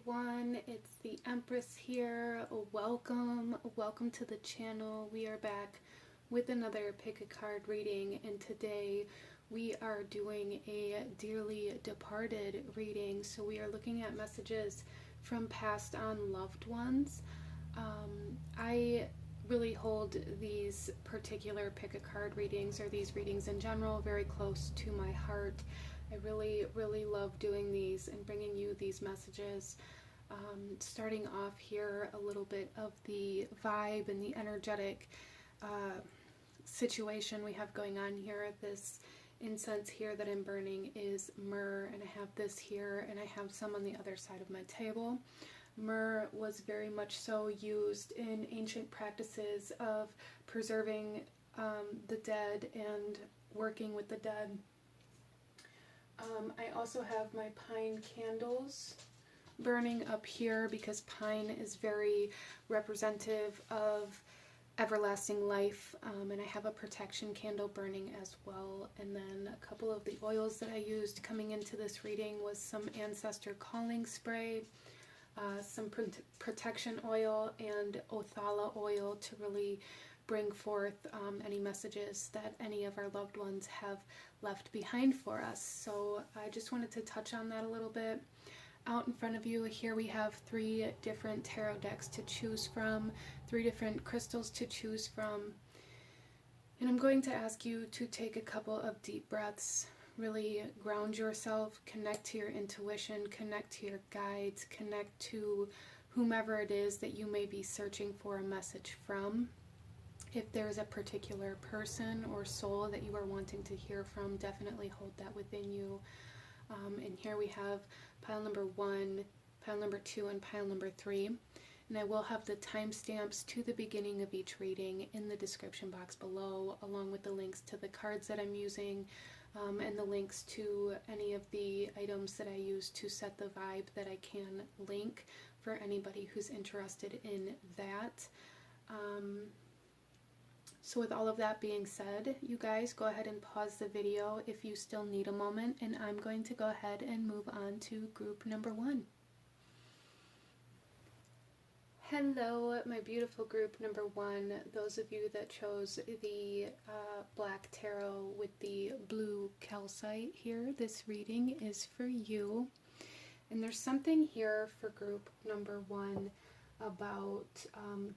everyone, it's the Empress here. Welcome to the channel. We are back with another pick a card reading, and today we are doing a dearly departed reading. So we are looking at messages from passed on loved ones. I really hold these particular pick a card readings, or these readings in general, very close to my heart. I really love doing these and bringing you these messages. Starting off here, a little bit of the vibe and the energetic situation we have going on here. This incense here that I'm burning is myrrh, and I have this here, and I have some on the other side of my table. Myrrh was very much so used in ancient practices of preserving the dead and working with the dead. I also have my pine candles burning up here because pine is very representative of everlasting life, and I have a protection candle burning as well. And then a couple of the oils that I used coming into this reading was some ancestor calling spray, some protection oil, and Othala oil to really bring forth any messages that any of our loved ones have left behind for us. So I just wanted to touch on that a little bit. Out in front of you here we have 3 different tarot decks to choose from, 3 different crystals to choose from. And I'm going to ask you to take a couple of deep breaths, really ground yourself, connect to your intuition, connect to your guides, connect to whomever it is that you may be searching for a message from. If there's a particular person or soul that you are wanting to hear from, definitely hold that within you. And here we have pile number 1, pile number 2, and pile number 3. And I will have the timestamps to the beginning of each reading in the description box below, along with the links to the cards that I'm using, and the links to any of the items that I use to set the vibe that I can link for anybody who's interested in that. So with all of that being said, you guys go ahead and pause the video if you still need a moment, and I'm going to go ahead and move on to group number 1. Hello, my beautiful group number 1. Those of you that chose the black tarot with the blue calcite here, this reading is for you. And there's something here for group number 1 about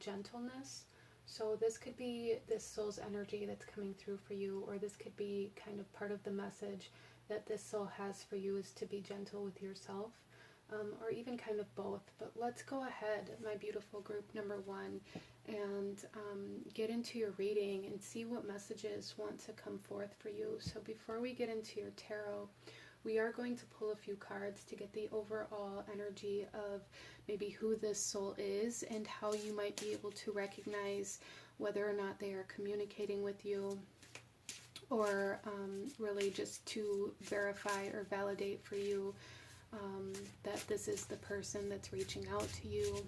gentleness. So this could be this soul's energy that's coming through for you, or this could be kind of part of the message that this soul has for you, is to be gentle with yourself, or even kind of both. But let's go ahead, my beautiful group number 1, and get into your reading and see what messages want to come forth for you. So before we get into your tarot, we are going to pull a few cards to get the overall energy of maybe who this soul is and how you might be able to recognize whether or not they are communicating with you, or really just to verify or validate for you that this is the person that's reaching out to you.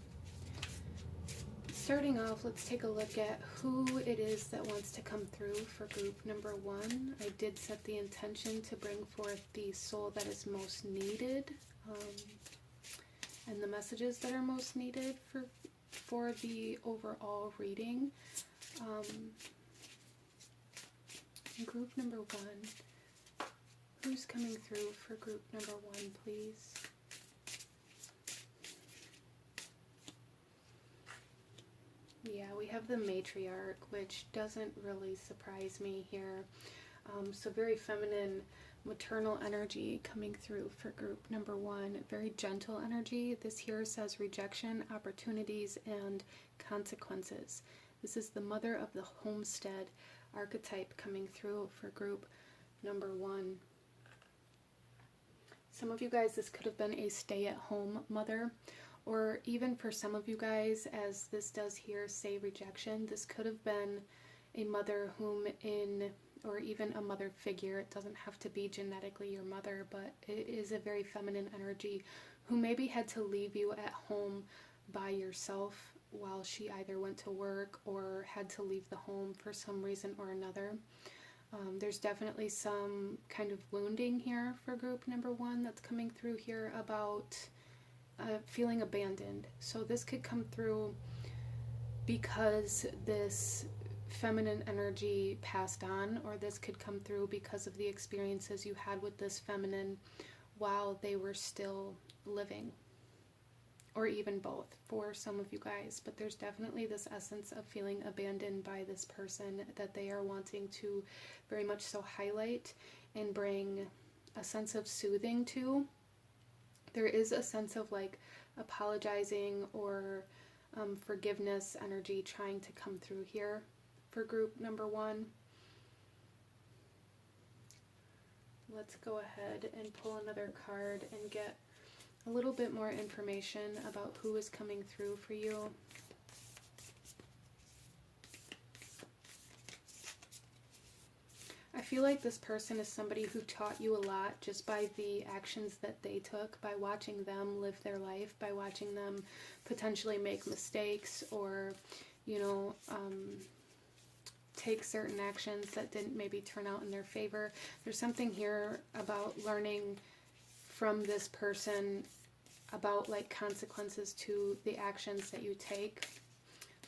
Starting off, let's take a look at who it is that wants to come through for group number 1. I did set the intention to bring forth the soul that is most needed, and the messages that are most needed for the overall reading. Group number 1. Who's coming through for group number 1, please? Yeah, we have the matriarch, which doesn't really surprise me here. So very feminine, maternal energy coming through for group number 1. Very gentle energy. This here says rejection, opportunities, and consequences. This is the mother of the homestead archetype coming through for group number 1. Some of you guys, this could have been a stay-at-home mother, or even for some of you guys, as this does here say rejection, this could have been a mother or even a mother figure. It doesn't have to be genetically your mother, but it is a very feminine energy who maybe had to leave you at home by yourself while she either went to work or had to leave the home for some reason or another. There's definitely some kind of wounding here for group number 1 that's coming through here about feeling abandoned. So this could come through because this feminine energy passed on, or this could come through because of the experiences you had with this feminine while they were still living, or even both for some of you guys. But there's definitely this essence of feeling abandoned by this person that they are wanting to very much so highlight and bring a sense of soothing to. There is a sense of like apologizing or forgiveness energy trying to come through here for group number one. Let's go ahead and pull another card and get a little bit more information about who is coming through for you. I feel like this person is somebody who taught you a lot just by the actions that they took, by watching them live their life, by watching them potentially make mistakes or, you know, take certain actions that didn't maybe turn out in their favor. There's something here about learning from this person about like consequences to the actions that you take.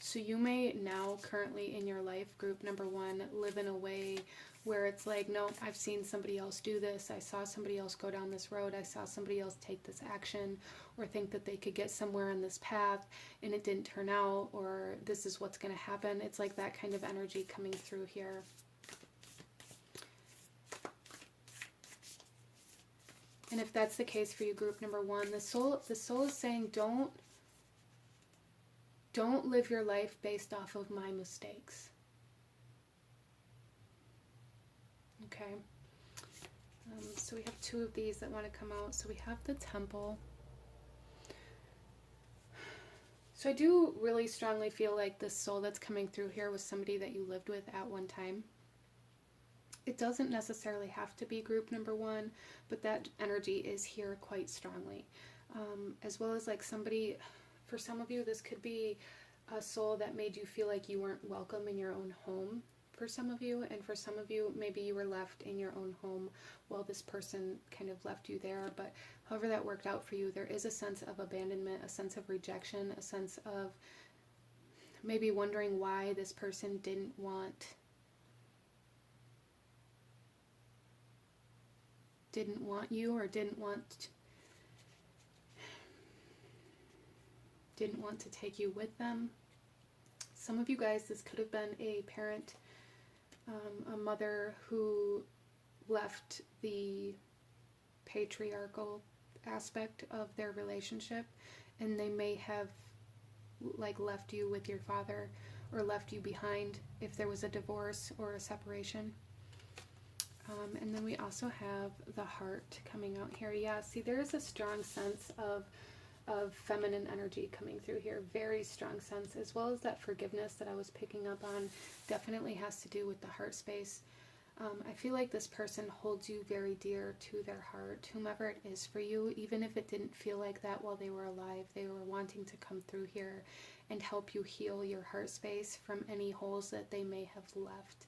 So you may now currently in your life, group number one, live in a way where it's like, no, I've seen somebody else do this. I saw somebody else go down this road. I saw somebody else take this action, or think that they could get somewhere on this path and it didn't turn out, or this is what's going to happen. It's like that kind of energy coming through here. And if that's the case for you, group number one, the soul is saying, don't live your life based off of my mistakes. Okay. So we have two of these that want to come out. So we have the Temple. So I do really strongly feel like this soul that's coming through here was somebody that you lived with at one time. It doesn't necessarily have to be group number one, but that energy is here quite strongly. As well as like somebody, for some of you, this could be a soul that made you feel like you weren't welcome in your own home for some of you. And for some of you, maybe you were left in your own home while this person kind of left you there. But however that worked out for you, there is a sense of abandonment, a sense of rejection, a sense of maybe wondering why this person didn't want you, or didn't want to take you with them. Some of you guys, this could have been a parent, a mother who left the patriarchal aspect of their relationship, and they may have like left you with your father, or left you behind if there was a divorce or a separation. And then we also have the Heart coming out here. Yeah, see, there is a strong sense of feminine energy coming through here. Very strong sense, as well as that forgiveness that I was picking up on definitely has to do with the heart space. I feel like this person holds you very dear to their heart, whomever it is for you, even if it didn't feel like that while they were alive. They were wanting to come through here and help you heal your heart space from any holes that they may have left.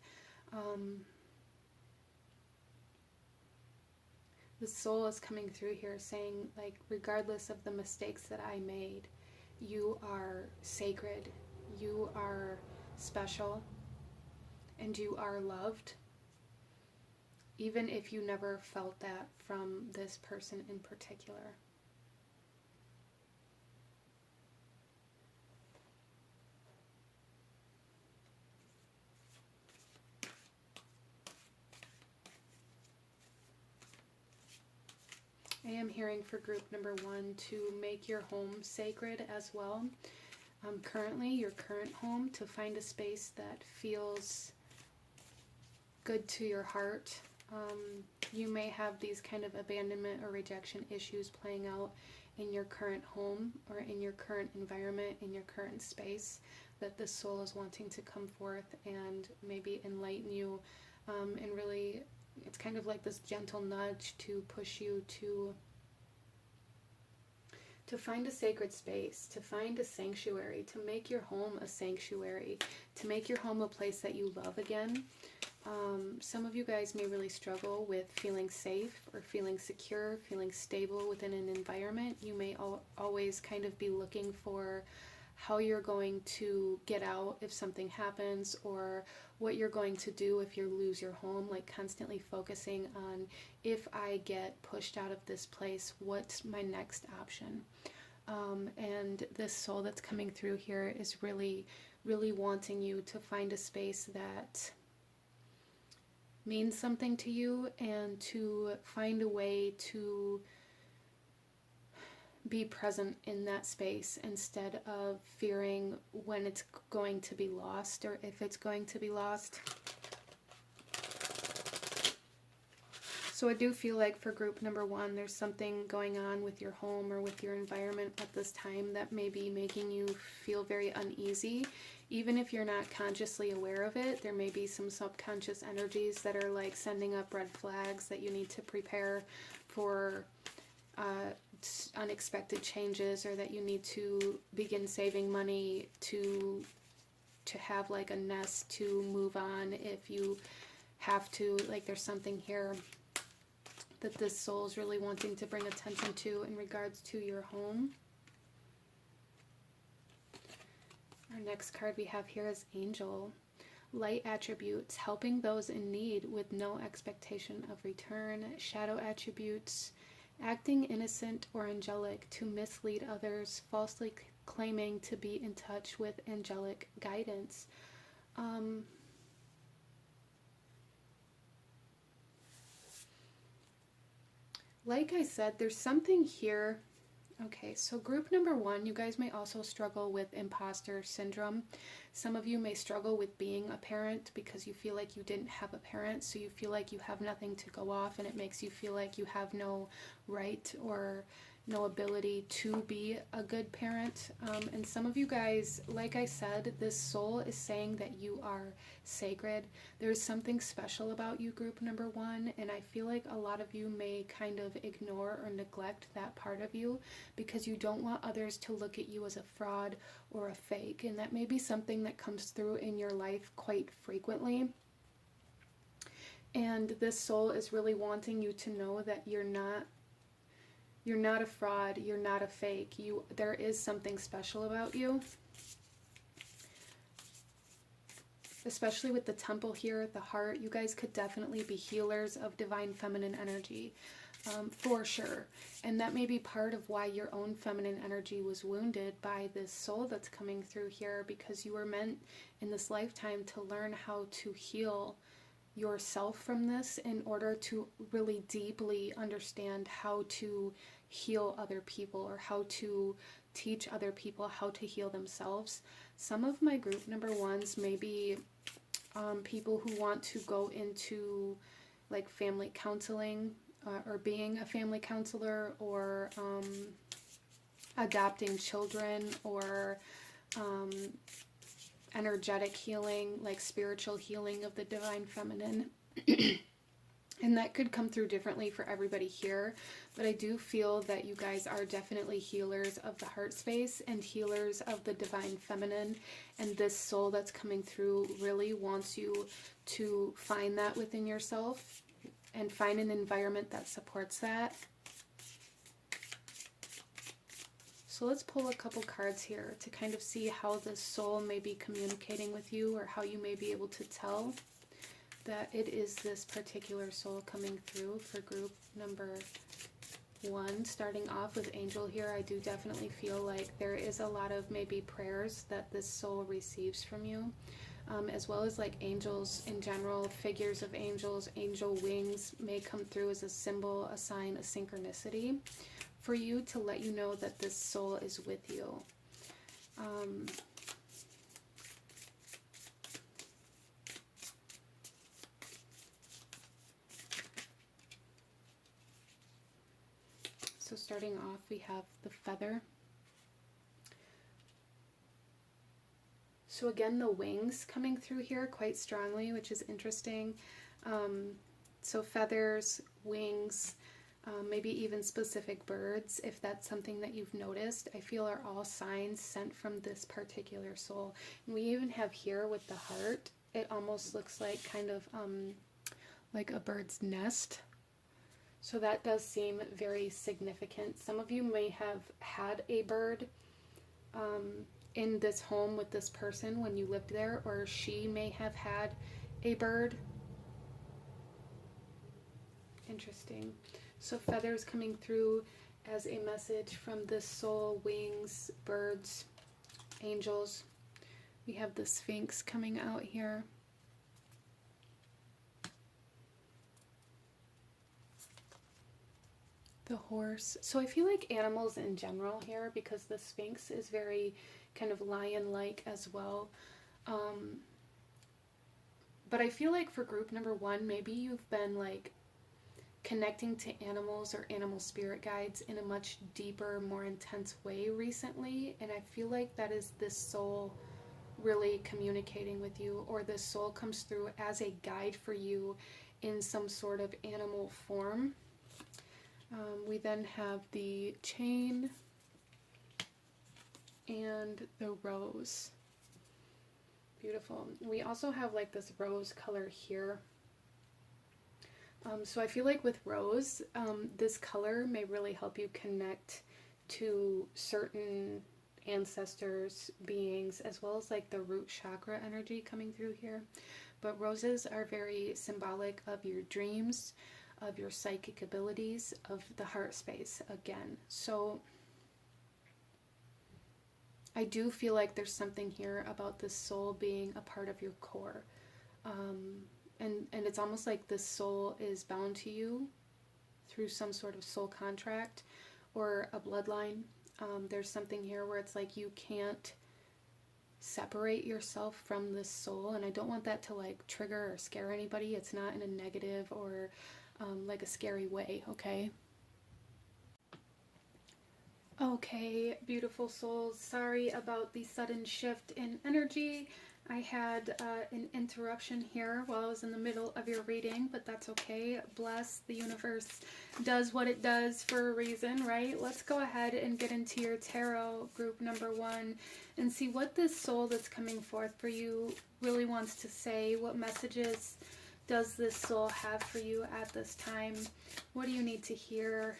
The soul is coming through here saying, like, regardless of the mistakes that I made, you are sacred, you are special, and you are loved, even if you never felt that from this person in particular. I am hearing for group number one to make your home sacred as well. Currently, your current home, to find a space that feels good to your heart. You may have these kind of abandonment or rejection issues playing out in your current home or in your current environment, in your current space, that the soul is wanting to come forth and maybe enlighten you, and really, it's kind of like this gentle nudge to push you to to find a sacred space, to find a sanctuary, to make your home a sanctuary, to make your home a place that you love again. Some of you guys may really struggle with feeling safe or feeling secure, feeling stable within an environment. You may always kind of be looking for how you're going to get out if something happens, or what you're going to do if you lose your home, like constantly focusing on, if I get pushed out of this place, what's my next option? And this soul that's coming through here is really, really wanting you to find a space that means something to you, and to find a way to be present in that space instead of fearing when it's going to be lost, or if it's going to be lost. So I do feel like for group number 1, there's something going on with your home or with your environment at this time that may be making you feel very uneasy. Even if you're not consciously aware of it, there may be some subconscious energies that are like sending up red flags that you need to prepare for unexpected changes, or that you need to begin saving money to have like a nest to move on if you have to. Like there's something here that this soul is really wanting to bring attention to in regards to your home. Our next card we have here is Angel. Light attributes, helping those in need with no expectation of return. Shadow attributes, acting innocent or angelic to mislead others, falsely claiming to be in touch with angelic guidance. Like I said, there's something here. Okay, so group number 1, you guys may also struggle with imposter syndrome. Some of you may struggle with being a parent because you feel like you didn't have a parent, so you feel like you have nothing to go off, and it makes you feel like you have no right or no ability to be a good parent. And some of you guys, like I said, this soul is saying that you are sacred. There's something special about you, group number 1, and I feel like a lot of you may kind of ignore or neglect that part of you because you don't want others to look at you as a fraud or a fake, and that may be something that comes through in your life quite frequently. And this soul is really wanting you to know that you're not a fraud, you're not a fake. There is something special about you. Especially with the temple here, the heart, you guys could definitely be healers of divine feminine energy, for sure. And that may be part of why your own feminine energy was wounded by this soul that's coming through here, because you were meant in this lifetime to learn how to heal yourself from this in order to really deeply understand how to heal other people, or how to teach other people how to heal themselves. Some of my group number 1s may be people who want to go into like family counseling, or being a family counselor, or adopting children, or energetic healing, like spiritual healing of the divine feminine. And that could come through differently for everybody here, but I do feel that you guys are definitely healers of the heart space and healers of the divine feminine, and this soul that's coming through really wants you to find that within yourself and find an environment that supports that. So let's pull a couple cards here to kind of see how this soul may be communicating with you, or how you may be able to tell that it is this particular soul coming through for group number 1. Starting off with Angel here, I do definitely feel like there is a lot of maybe prayers that this soul receives from you, as well as like angels in general, figures of angels, angel wings may come through as a symbol, a sign, a synchronicity for you to let you know that this soul is with you. So starting off, we have the feather. So again, the wings coming through here quite strongly, which is interesting. So feathers, wings, maybe even specific birds, if that's something that you've noticed, I feel are all signs sent from this particular soul. And we even have here with the heart, it almost looks like kind of like a bird's nest. So that does seem very significant. Some of you may have had a bird in this home with this person when you lived there, or she may have had a bird. Interesting. So feathers coming through as a message from this soul, wings, birds, angels. We have the Sphinx coming out here. The horse. So I feel like animals in general here, because the Sphinx is very kind of lion-like as well. But I feel like for group number 1, maybe you've been like connecting to animals or animal spirit guides in a much deeper, more intense way recently. And I feel like that is this soul really communicating with you, or this soul comes through as a guide for you in some sort of animal form. We then have the chain and the rose. Beautiful. We also have like this rose color here. So I feel like with rose, this color may really help you connect to certain ancestors, beings, as well as like the root chakra energy coming through here. But roses are very symbolic of your dreams, of your psychic abilities, of the heart space again. So I do feel like there's something here about this soul being a part of your core. And it's almost like this soul is bound to you through some sort of soul contract or a bloodline. There's something here where it's like you can't separate yourself from this soul, and I don't want that to like trigger or scare anybody. It's not in a negative or like a scary way, okay? Okay, beautiful souls, sorry about the sudden shift in energy. I had an interruption here while I was in the middle of your reading, but that's okay. Bless, the universe does what it does for a reason, right? Let's go ahead and get into your tarot, group number 1, and see what this soul that's coming forth for you really wants to say. What messages does this soul have for you at this time? What do you need to hear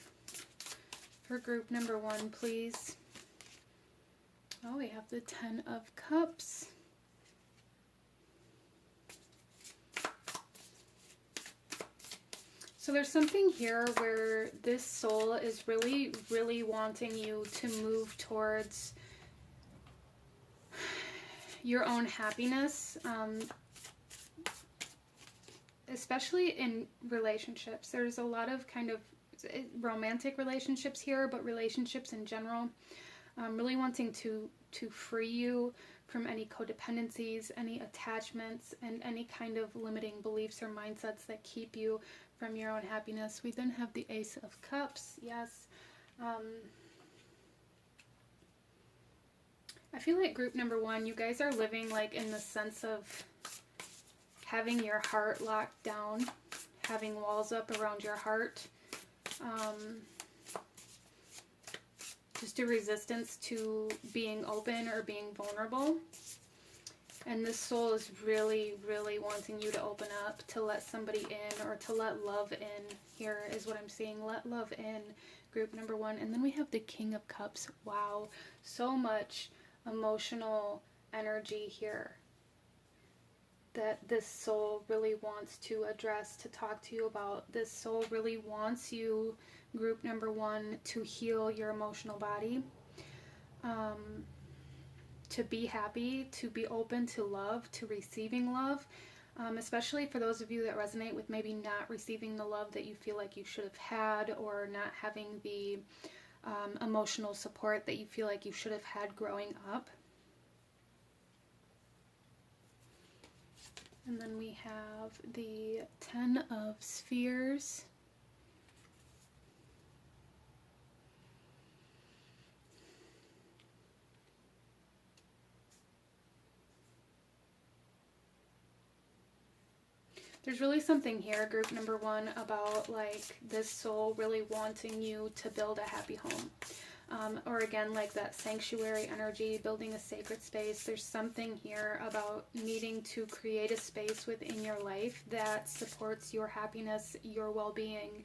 for group number 1, please? Oh, we have the 10 of Cups. So there's something here where this soul is really, really wanting you to move towards your own happiness, especially in relationships. There's a lot of kind of romantic relationships here, but relationships in general. Really wanting to free you from any codependencies, any attachments, and any kind of limiting beliefs or mindsets that keep you from your own happiness. We then have the Ace of Cups. Yes. I feel like group number 1, you guys are living like in the sense of having your heart locked down, having walls up around your heart. Just a resistance to being open or being vulnerable. And this soul is really, really wanting you to open up, to let somebody in, or to let love in. Here is what I'm seeing. Let love in, group number 1. And then we have the King of Cups. Wow. So much emotional energy here that this soul really wants to address, to talk to you about. This soul really wants you, group number 1, to heal your emotional body. To be happy, to be open to love, to receiving love, especially for those of you that resonate with maybe not receiving the love that you feel like you should have had, or not having the emotional support that you feel like you should have had growing up. And then we have the 10 of Spheres. There's really something here, group number one, about like this soul really wanting you to build a happy home. Or again, like that sanctuary energy, building a sacred space. There's something here about needing to create a space within your life that supports your happiness, your well-being,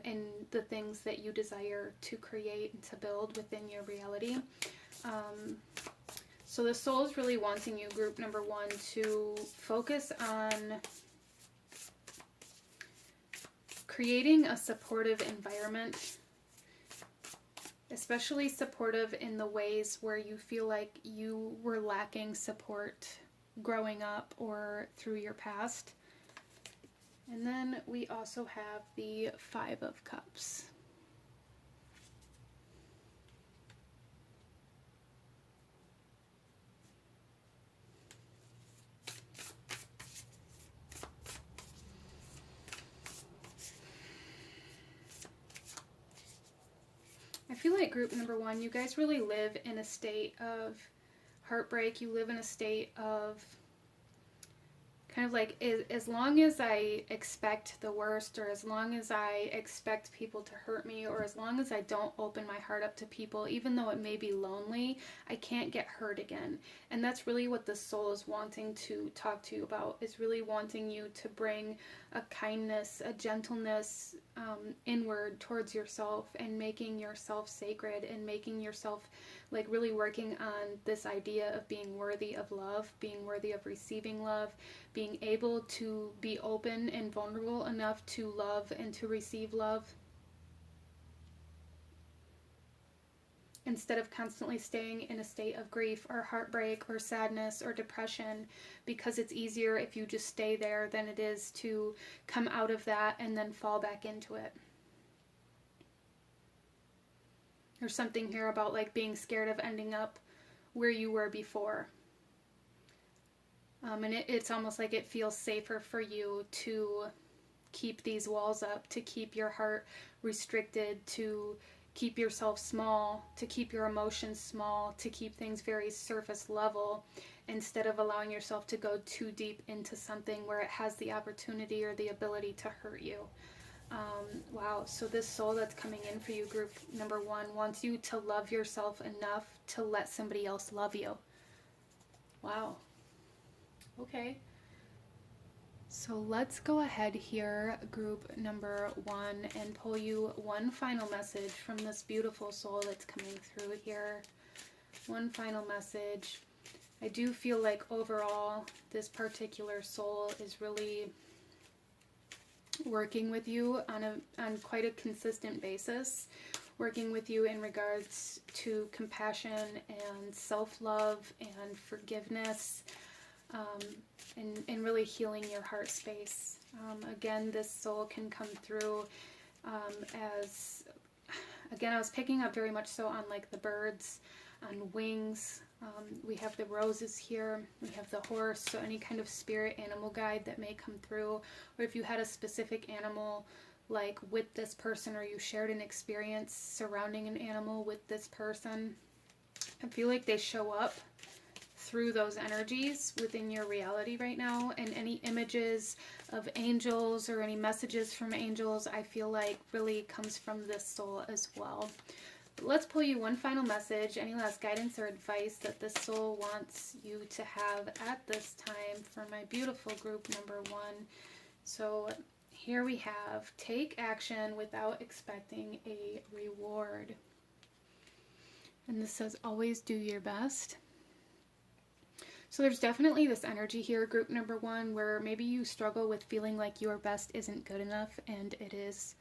and the things that you desire to create and to build within your reality. So the soul is really wanting you, group number one, to focus on creating a supportive environment, especially supportive in the ways where you feel like you were lacking support growing up or through your past. And then we also have the Five of Cups. I feel like group number one, you guys really live in a state of heartbreak. You live in a state of kind of like, as long as I expect the worst, or as long as I expect people to hurt me, or as long as I don't open my heart up to people, even though it may be lonely, I can't get hurt again. And that's really what the soul is wanting to talk to you about, is really wanting you to bring a kindness, a gentleness inward towards yourself, and making yourself sacred, and making yourself like really working on this idea of being worthy of love, being worthy of receiving love, being able to be open and vulnerable enough to love and to receive love, instead of constantly staying in a state of grief or heartbreak or sadness or depression, because it's easier if you just stay there than it is to come out of that and then fall back into it. There's something here about like being scared of ending up where you were before. And it's almost like it feels safer for you to keep these walls up, to keep your heart restricted, to keep yourself small, to keep your emotions small, to keep things very surface level, instead of allowing yourself to go too deep into something where it has the opportunity or the ability to hurt you. Wow, so this soul that's coming in for you, group number one, wants you to love yourself enough to let somebody else love you. Wow. Okay. So let's go ahead here, group number one, and pull you one final message from this beautiful soul that's coming through here. One final message. I do feel like overall this particular soul is really working with you on quite a consistent basis, working with you in regards to compassion and self-love and forgiveness, and really healing your heart space. Again, this soul can come through as, again, I was picking up very much so on like the birds, on wings. We have the roses here, we have the horse, so any kind of spirit animal guide that may come through, or if you had a specific animal like with this person, or you shared an experience surrounding an animal with this person, I feel like they show up through those energies within your reality right now. And any images of angels or any messages from angels, I feel like really comes from this soul as well. Let's pull you one final message, any last guidance or advice that this soul wants you to have at this time for my beautiful group number one. So here we have, take action without expecting a reward. And this says, always do your best. So there's definitely this energy here, group number one, where maybe you struggle with feeling like your best isn't good enough, and it is.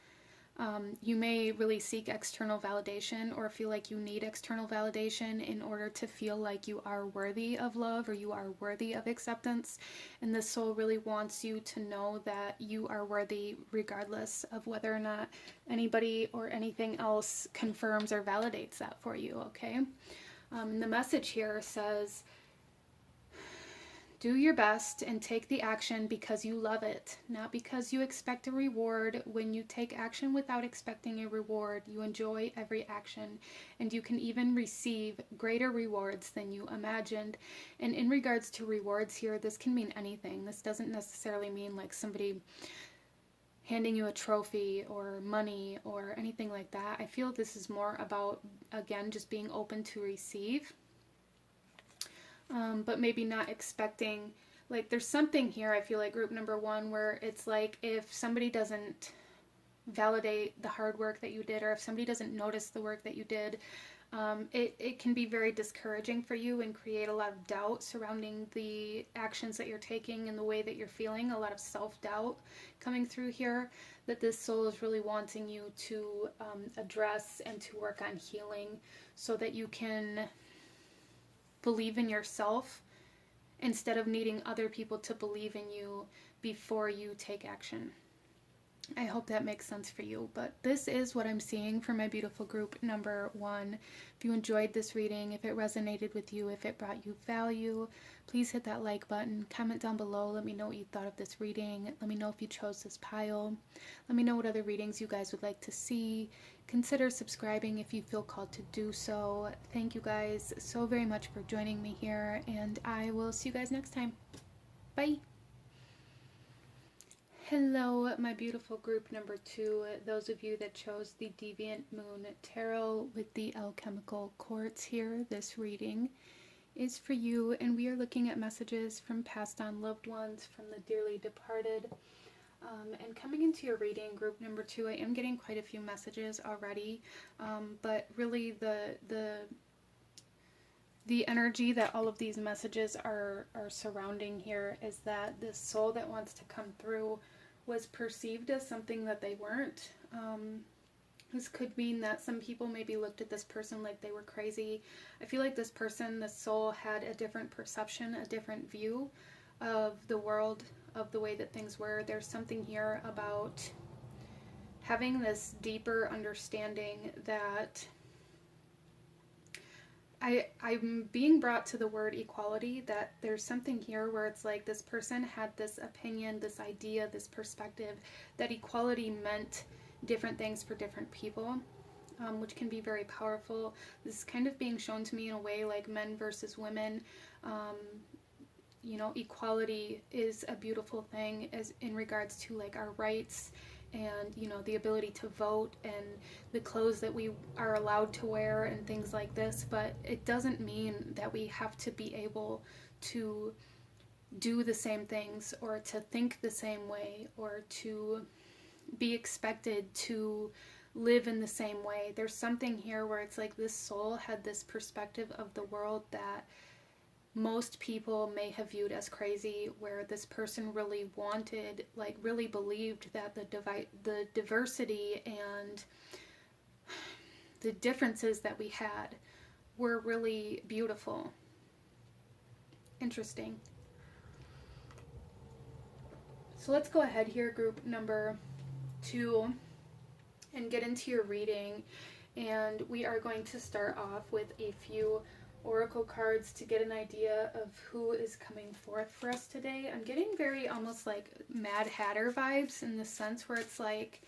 You may really seek external validation, or feel like you need external validation in order to feel like you are worthy of love, or you are worthy of acceptance. And this soul really wants you to know that you are worthy regardless of whether or not anybody or anything else confirms or validates that for you, okay? And the message here says, Do your best and take the action because you love it, not because you expect a reward. When you take action without expecting a reward, you enjoy every action, and you can even receive greater rewards than you imagined. And in regards to rewards here, this can mean anything. This doesn't necessarily mean like somebody handing you a trophy or money or anything like that. I feel this is more about, again, just being open to receive. But maybe not expecting, like there's something here, I feel like group number 1, where it's like if somebody doesn't validate the hard work that you did, or if somebody doesn't notice the work that you did, it can be very discouraging for you and create a lot of doubt surrounding the actions that you're taking and the way that you're feeling, a lot of self-doubt coming through here, that this soul is really wanting you to address and to work on healing so that you can believe in yourself instead of needing other people to believe in you before you take action. I hope that makes sense for you, but this is what I'm seeing for my beautiful group number 1. If you enjoyed this reading, if it resonated with you, if it brought you value, please hit that like button, comment down below, let me know what you thought of this reading, let me know if you chose this pile, let me know what other readings you guys would like to see. Consider subscribing if you feel called to do so. Thank you guys so very much for joining me here, and I will see you guys next time. Bye! Hello, my beautiful group number 2, those of you that chose the Deviant Moon Tarot with the alchemical quartz here. This reading is for you, and we are looking at messages from passed on loved ones, from the dearly departed. And coming into your reading, group number 2, I am getting quite a few messages already, but really the energy that all of these messages are surrounding here is that this soul that wants to come through was perceived as something that they weren't. This could mean that some people maybe looked at this person like they were crazy. I feel like this person, this soul, had a different perception, a different view of the world, of the way that things were. There's something here about having this deeper understanding that I'm being brought to the word equality, that there's something here where it's like this person had this opinion, this idea, this perspective, that equality meant different things for different people, which can be very powerful. This is kind of being shown to me in a way like men versus women. You know, equality is a beautiful thing as in regards to like our rights and, you know, the ability to vote and the clothes that we are allowed to wear and things like this, but it doesn't mean that we have to be able to do the same things or to think the same way or to be expected to live in the same way. There's something here where it's like this soul had this perspective of the world that most people may have viewed as crazy, where this person really wanted, like really believed that the diversity and the differences that we had were really beautiful. Interesting. So let's go ahead here, group number 2, and get into your reading. And we are going to start off with a few oracle cards to get an idea of who is coming forth for us today. I'm getting very almost like Mad Hatter vibes, in the sense where it's like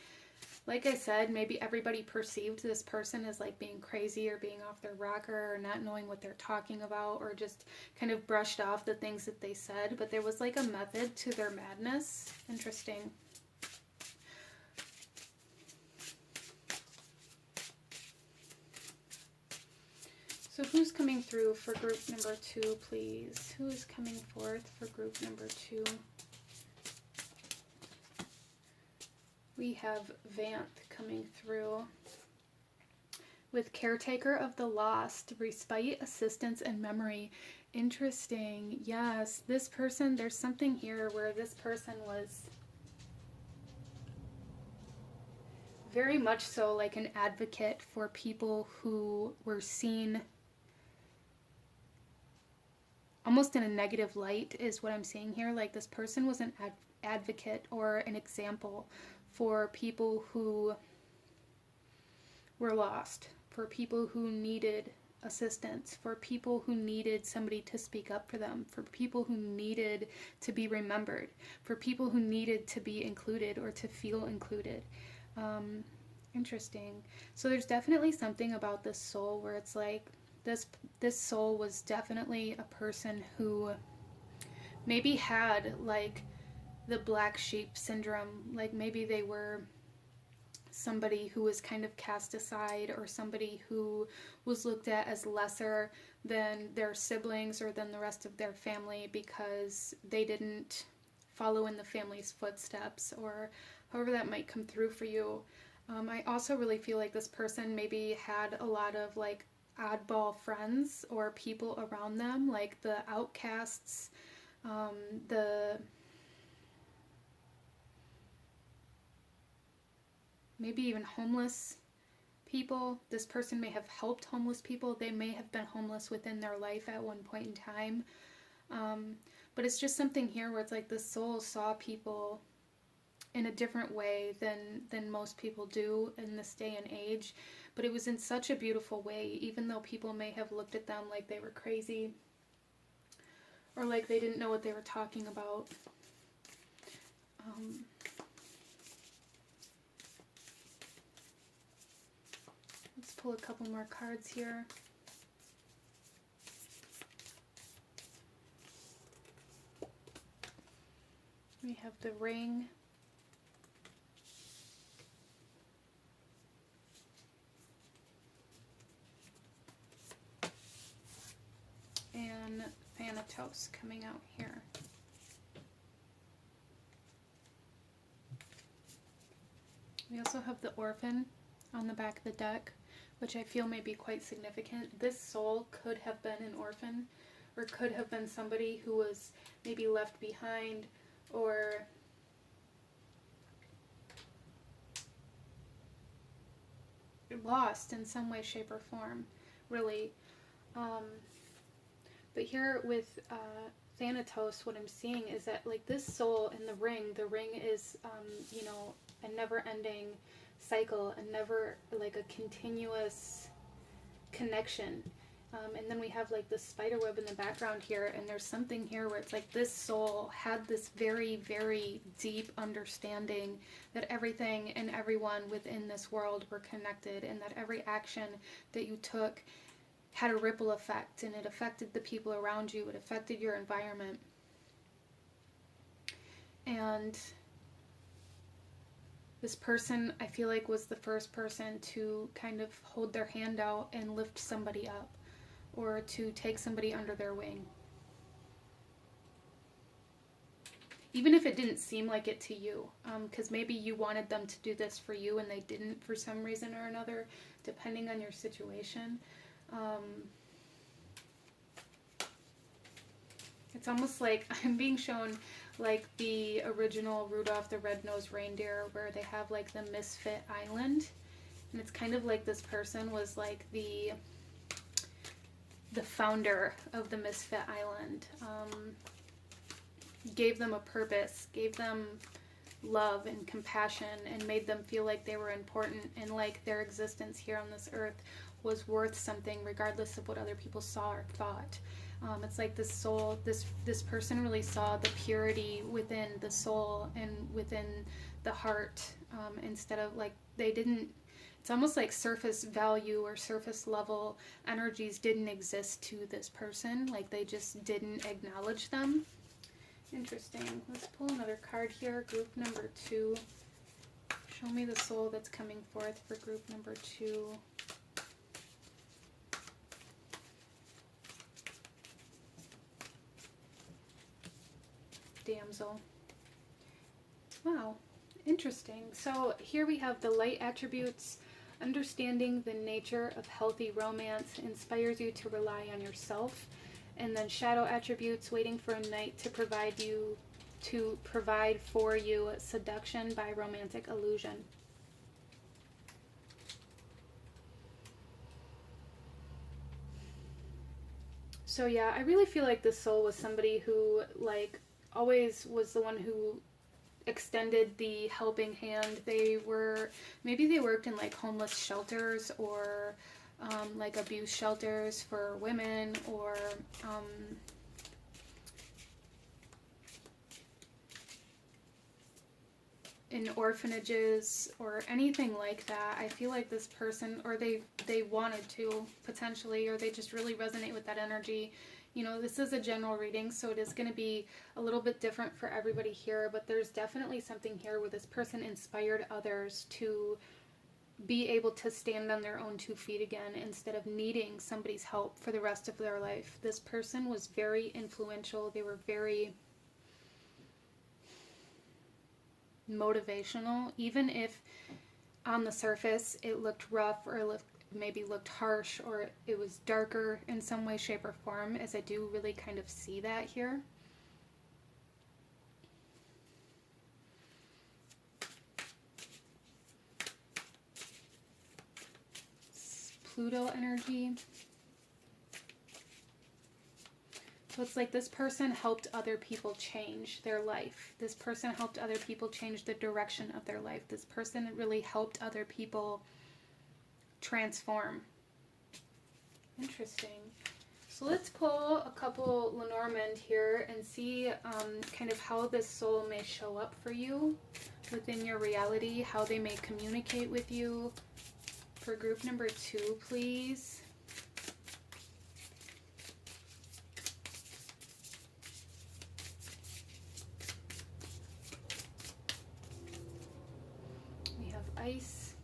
I said, maybe everybody perceived this person as like being crazy or being off their rocker or not knowing what they're talking about, or just kind of brushed off the things that they said, but there was like a method to their madness. Interesting. So who's coming through for group number 2, please? Who is coming forth for group number 2? We have Vanth coming through with Caretaker of the Lost, Respite, Assistance, and Memory. Interesting. Yes, this person, there's something here where this person was very much so like an advocate for people who were seen almost in a negative light, is what I'm seeing here. Like this person was an advocate or an example for people who were lost, for people who needed assistance, for people who needed somebody to speak up for them, for people who needed to be remembered, for people who needed to be included or to feel included. Interesting. So there's definitely something about this soul where it's like this soul was definitely a person who maybe had like the black sheep syndrome. Like maybe they were somebody who was kind of cast aside, or somebody who was looked at as lesser than their siblings or than the rest of their family because they didn't follow in the family's footsteps, or however that might come through for you. I also really feel like this person maybe had a lot of like oddball friends or people around them, like the outcasts, maybe even homeless people. This person may have helped homeless people. They may have been homeless within their life at one point in time. But it's just something here where it's like the soul saw people in a different way than most people do in this day and age. But it was in such a beautiful way, even though people may have looked at them like they were crazy or like they didn't know what they were talking about. Let's pull a couple more cards here. We have the Ring. And Thanatos coming out here. We also have the Orphan on the back of the deck, which I feel may be quite significant. This soul could have been an orphan, or could have been somebody who was maybe left behind, or lost in some way, shape, or form, really. But here with Thanatos, what I'm seeing is that like this soul in the ring is, you know, a never-ending cycle, a never, like a continuous connection. And then we have like this spider web in the background here, and there's something here where it's like this soul had this very, very deep understanding that everything and everyone within this world were connected, and that every action that you took had a ripple effect, and it affected the people around you, it affected your environment. And this person, I feel like, was the first person to kind of hold their hand out and lift somebody up, or to take somebody under their wing. Even if it didn't seem like it to you, because maybe you wanted them to do this for you and they didn't for some reason or another, depending on your situation. It's almost like I'm being shown like the original Rudolph the Red-Nosed Reindeer, where they have like the Misfit Island, and it's kind of like this person was like the founder of the Misfit Island, gave them a purpose, gave them love and compassion, and made them feel like they were important, and like their existence here on this earth was worth something regardless of what other people saw or thought. It's like this soul, this person really saw the purity within the soul and within the heart, instead of like, they didn't, it's almost like surface value or surface level energies didn't exist to this person, like they just didn't acknowledge them. Interesting. Let's pull another card here. Group number 2. Show me the soul that's coming forth for group number 2. Damsel. Wow, interesting. So here we have the light attributes. Understanding the nature of healthy romance inspires you to rely on yourself. And then shadow attributes, waiting for a knight to provide for you seduction by romantic illusion. So yeah, I really feel like this soul was somebody who like always was the one who extended the helping hand. Maybe they worked in like homeless shelters, or like abuse shelters for women, or in orphanages or anything like that. I feel like this person, or they wanted to potentially, or they just really resonate with that energy. You know, this is a general reading, so it is going to be a little bit different for everybody here, but there's definitely something here where this person inspired others to be able to stand on their own 2 feet again instead of needing somebody's help for the rest of their life. This person was very influential. They were very motivational, even if on the surface it looked rough, or maybe looked harsh, or it was darker in some way, shape, or form, as I do really kind of see that here. It's Pluto energy. So it's like this person helped other people change their life. This person helped other people change the direction of their life. This person really helped other people transform. Interesting. So let's pull a couple Lenormand here and see kind of how this soul may show up for you within your reality, how they may communicate with you. For group number 2, please. Ice.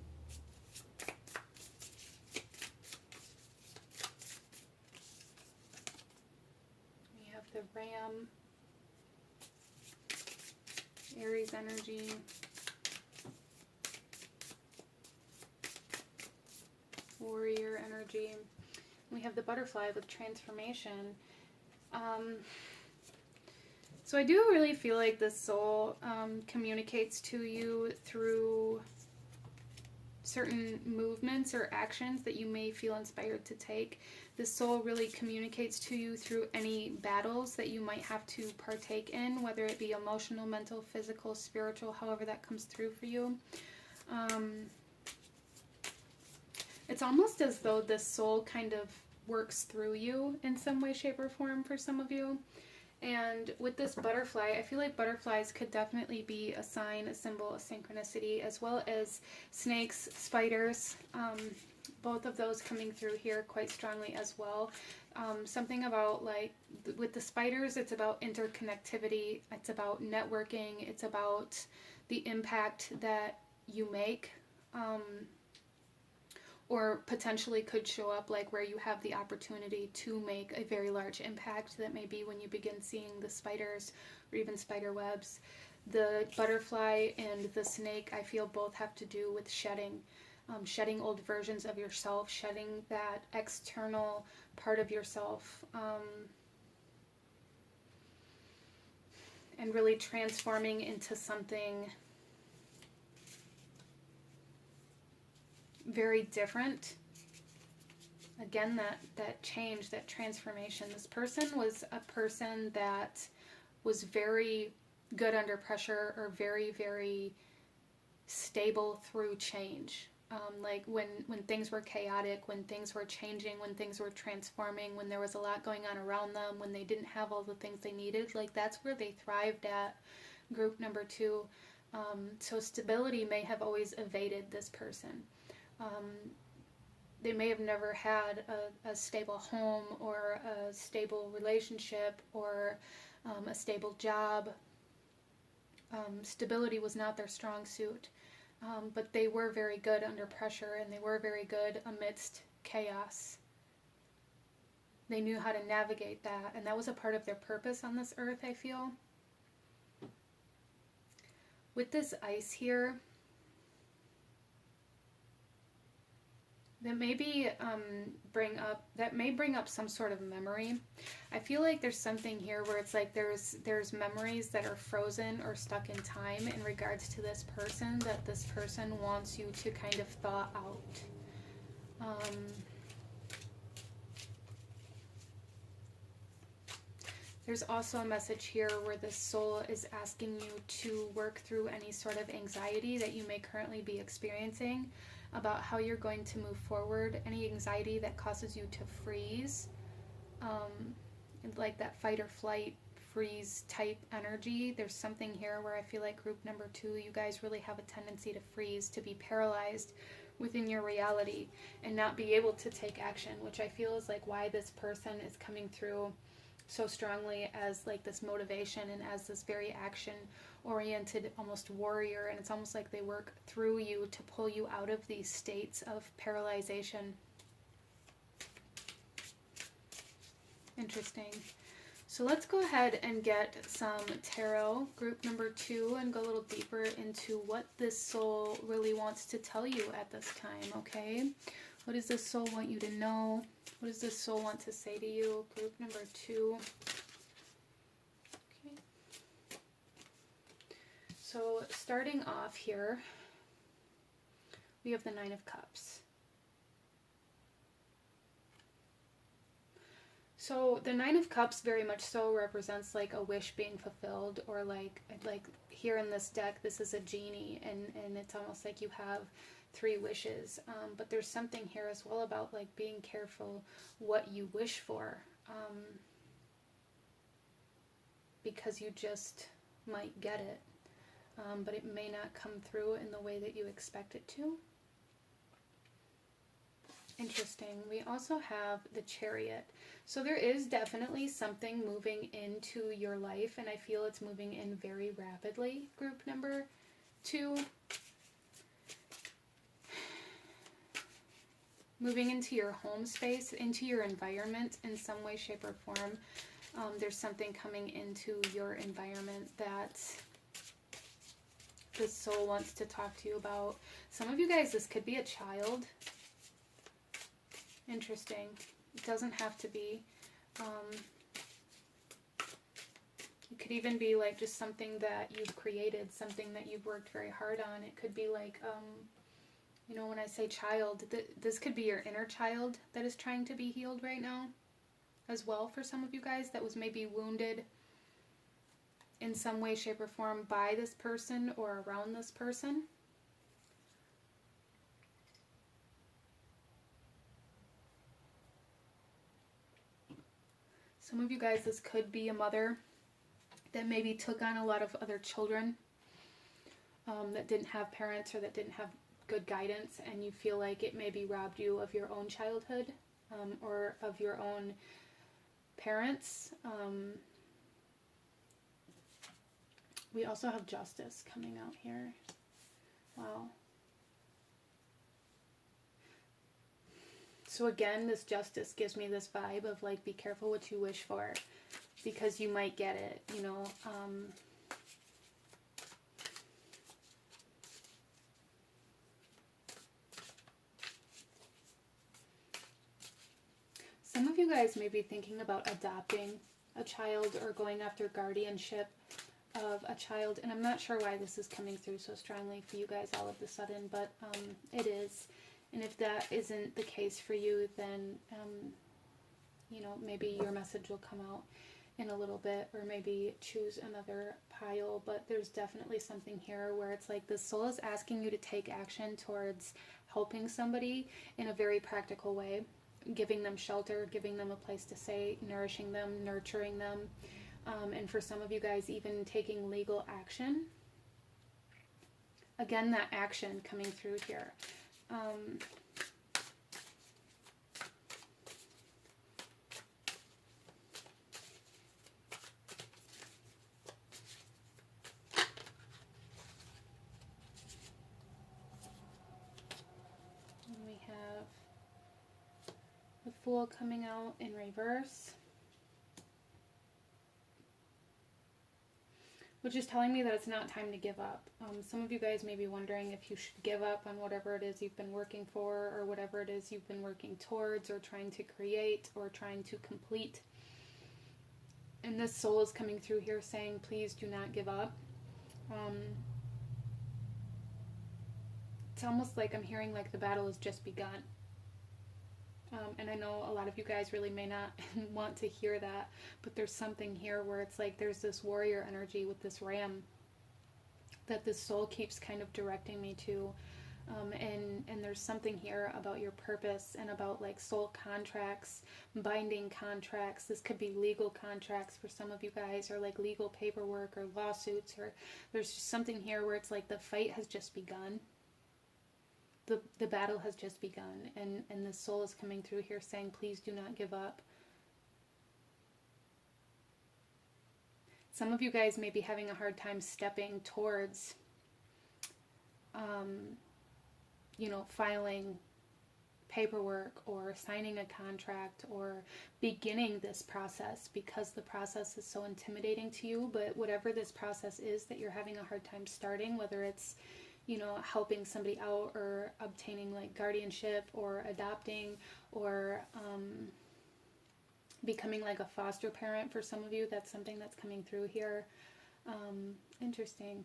We have the Ram. Aries energy. Warrior energy. We have the Butterfly with transformation. So I do really feel like this soul communicates to you through certain movements or actions that you may feel inspired to take. This soul really communicates to you through any battles that you might have to partake in, whether it be emotional, mental, physical, spiritual, however that comes through for you. It's almost as though this soul kind of works through you in some way, shape, or form for some of you. And with this butterfly, I feel like butterflies could definitely be a sign, a symbol, a synchronicity, as well as snakes, spiders, both of those coming through here quite strongly as well. Something about, like, with the spiders, it's about interconnectivity, it's about networking, it's about the impact that you make, or potentially could show up like where you have the opportunity to make a very large impact. That may be when you begin seeing the spiders or even spider webs. The butterfly and the snake, I feel, both have to do with shedding. Shedding old versions of yourself, shedding that external part of yourself, and really transforming into something very different. Again, that change, that transformation. This person was a person that was very good under pressure, or very, very stable through change. Like when things were chaotic, when things were changing, when things were transforming, when there was a lot going on around them, when they didn't have all the things they needed, like that's where they thrived at. Group number 2. So stability may have always evaded this person. They may have never had a stable home, or a stable relationship, or a stable job. Stability was not their strong suit, but they were very good under pressure, and they were very good amidst chaos. They knew how to navigate that, and that was a part of their purpose on this earth, I feel. With this ice here, that maybe bring up some sort of memory. I feel like there's something here where it's like there's memories that are frozen or stuck in time in regards to this person, that this person wants you to kind of thaw out. There's also a message here where the soul is asking you to work through any sort of anxiety that you may currently be experiencing. about how you're going to move forward, any anxiety that causes you to freeze, like that fight or flight, freeze type energy. There's something here where I feel like group number 2, you guys really have a tendency to freeze, to be paralyzed within your reality and not be able to take action, which I feel is like why this person is coming through so strongly as like this motivation and as this very action oriented almost warrior. And it's almost like they work through you to pull you out of these states of paralyzation. Interesting. So let's go ahead and get some tarot, group number 2, and go a little deeper into what this soul really wants to tell you at this time, okay? What does this soul want you to know? What does this soul want to say to you? Group number 2. Okay. So starting off here, we have the 9 of Cups. So the 9 of Cups very much so represents like a wish being fulfilled, or like here in this deck, this is a genie, and it's almost like you have 3 wishes. But there's something here as well about like being careful what you wish for, because you just might get it, but it may not come through in the way that you expect it to. Interesting. We also have the Chariot. So there is definitely something moving into your life, and I feel it's moving in very rapidly, group number 2. Moving into your home space, into your environment in some way, shape, or form. There's something coming into your environment that this soul wants to talk to you about. Some of you guys, this could be a child. Interesting. It doesn't have to be. It could even be like just something that you've created, something that you've worked very hard on. It could be like, you know, when I say child, this could be your inner child that is trying to be healed right now as well for some of you guys, that was maybe wounded in some way, shape, or form by this person or around this person. Some of you guys, this could be a mother that maybe took on a lot of other children that didn't have parents or that didn't have good guidance, and you feel like it maybe robbed you of your own childhood or of your own parents. We also have Justice coming out here. Wow. So again, this Justice gives me this vibe of like, be careful what you wish for, because you might get it, you know. Some of you guys may be thinking about adopting a child or going after guardianship of a child, and I'm not sure why this is coming through so strongly for you guys all of a sudden, but it is. And if that isn't the case for you, then, you know, maybe your message will come out in a little bit, or maybe choose another pile. But there's definitely something here where it's like the soul is asking you to take action towards helping somebody in a very practical way, giving them shelter, giving them a place to stay, nourishing them, nurturing them. And for some of you guys, even taking legal action. Again, that action coming through here. And we have the Fool coming out in reverse, which is telling me that it's not time to give up. Some of you guys may be wondering if you should give up on whatever it is you've been working for, or whatever it is you've been working towards, or trying to create, or trying to complete. And this soul is coming through here saying, please do not give up. It's almost like I'm hearing like the battle has just begun. And I know a lot of you guys really may not want to hear that, but there's something here where it's like there's this warrior energy with this ram that this soul keeps kind of directing me to. And there's something here about your purpose and about like soul contracts, binding contracts. This could be legal contracts for some of you guys, or like legal paperwork or lawsuits, or there's just something here where it's like the fight has just begun. The battle has just begun, and the soul is coming through here saying, please do not give up. Some of you guys may be having a hard time stepping towards, filing paperwork or signing a contract or beginning this process, because the process is so intimidating to you. But whatever this process is that you're having a hard time starting, whether it's helping somebody out or obtaining like guardianship or adopting or becoming like a foster parent for some of you, that's something that's coming through here. Interesting.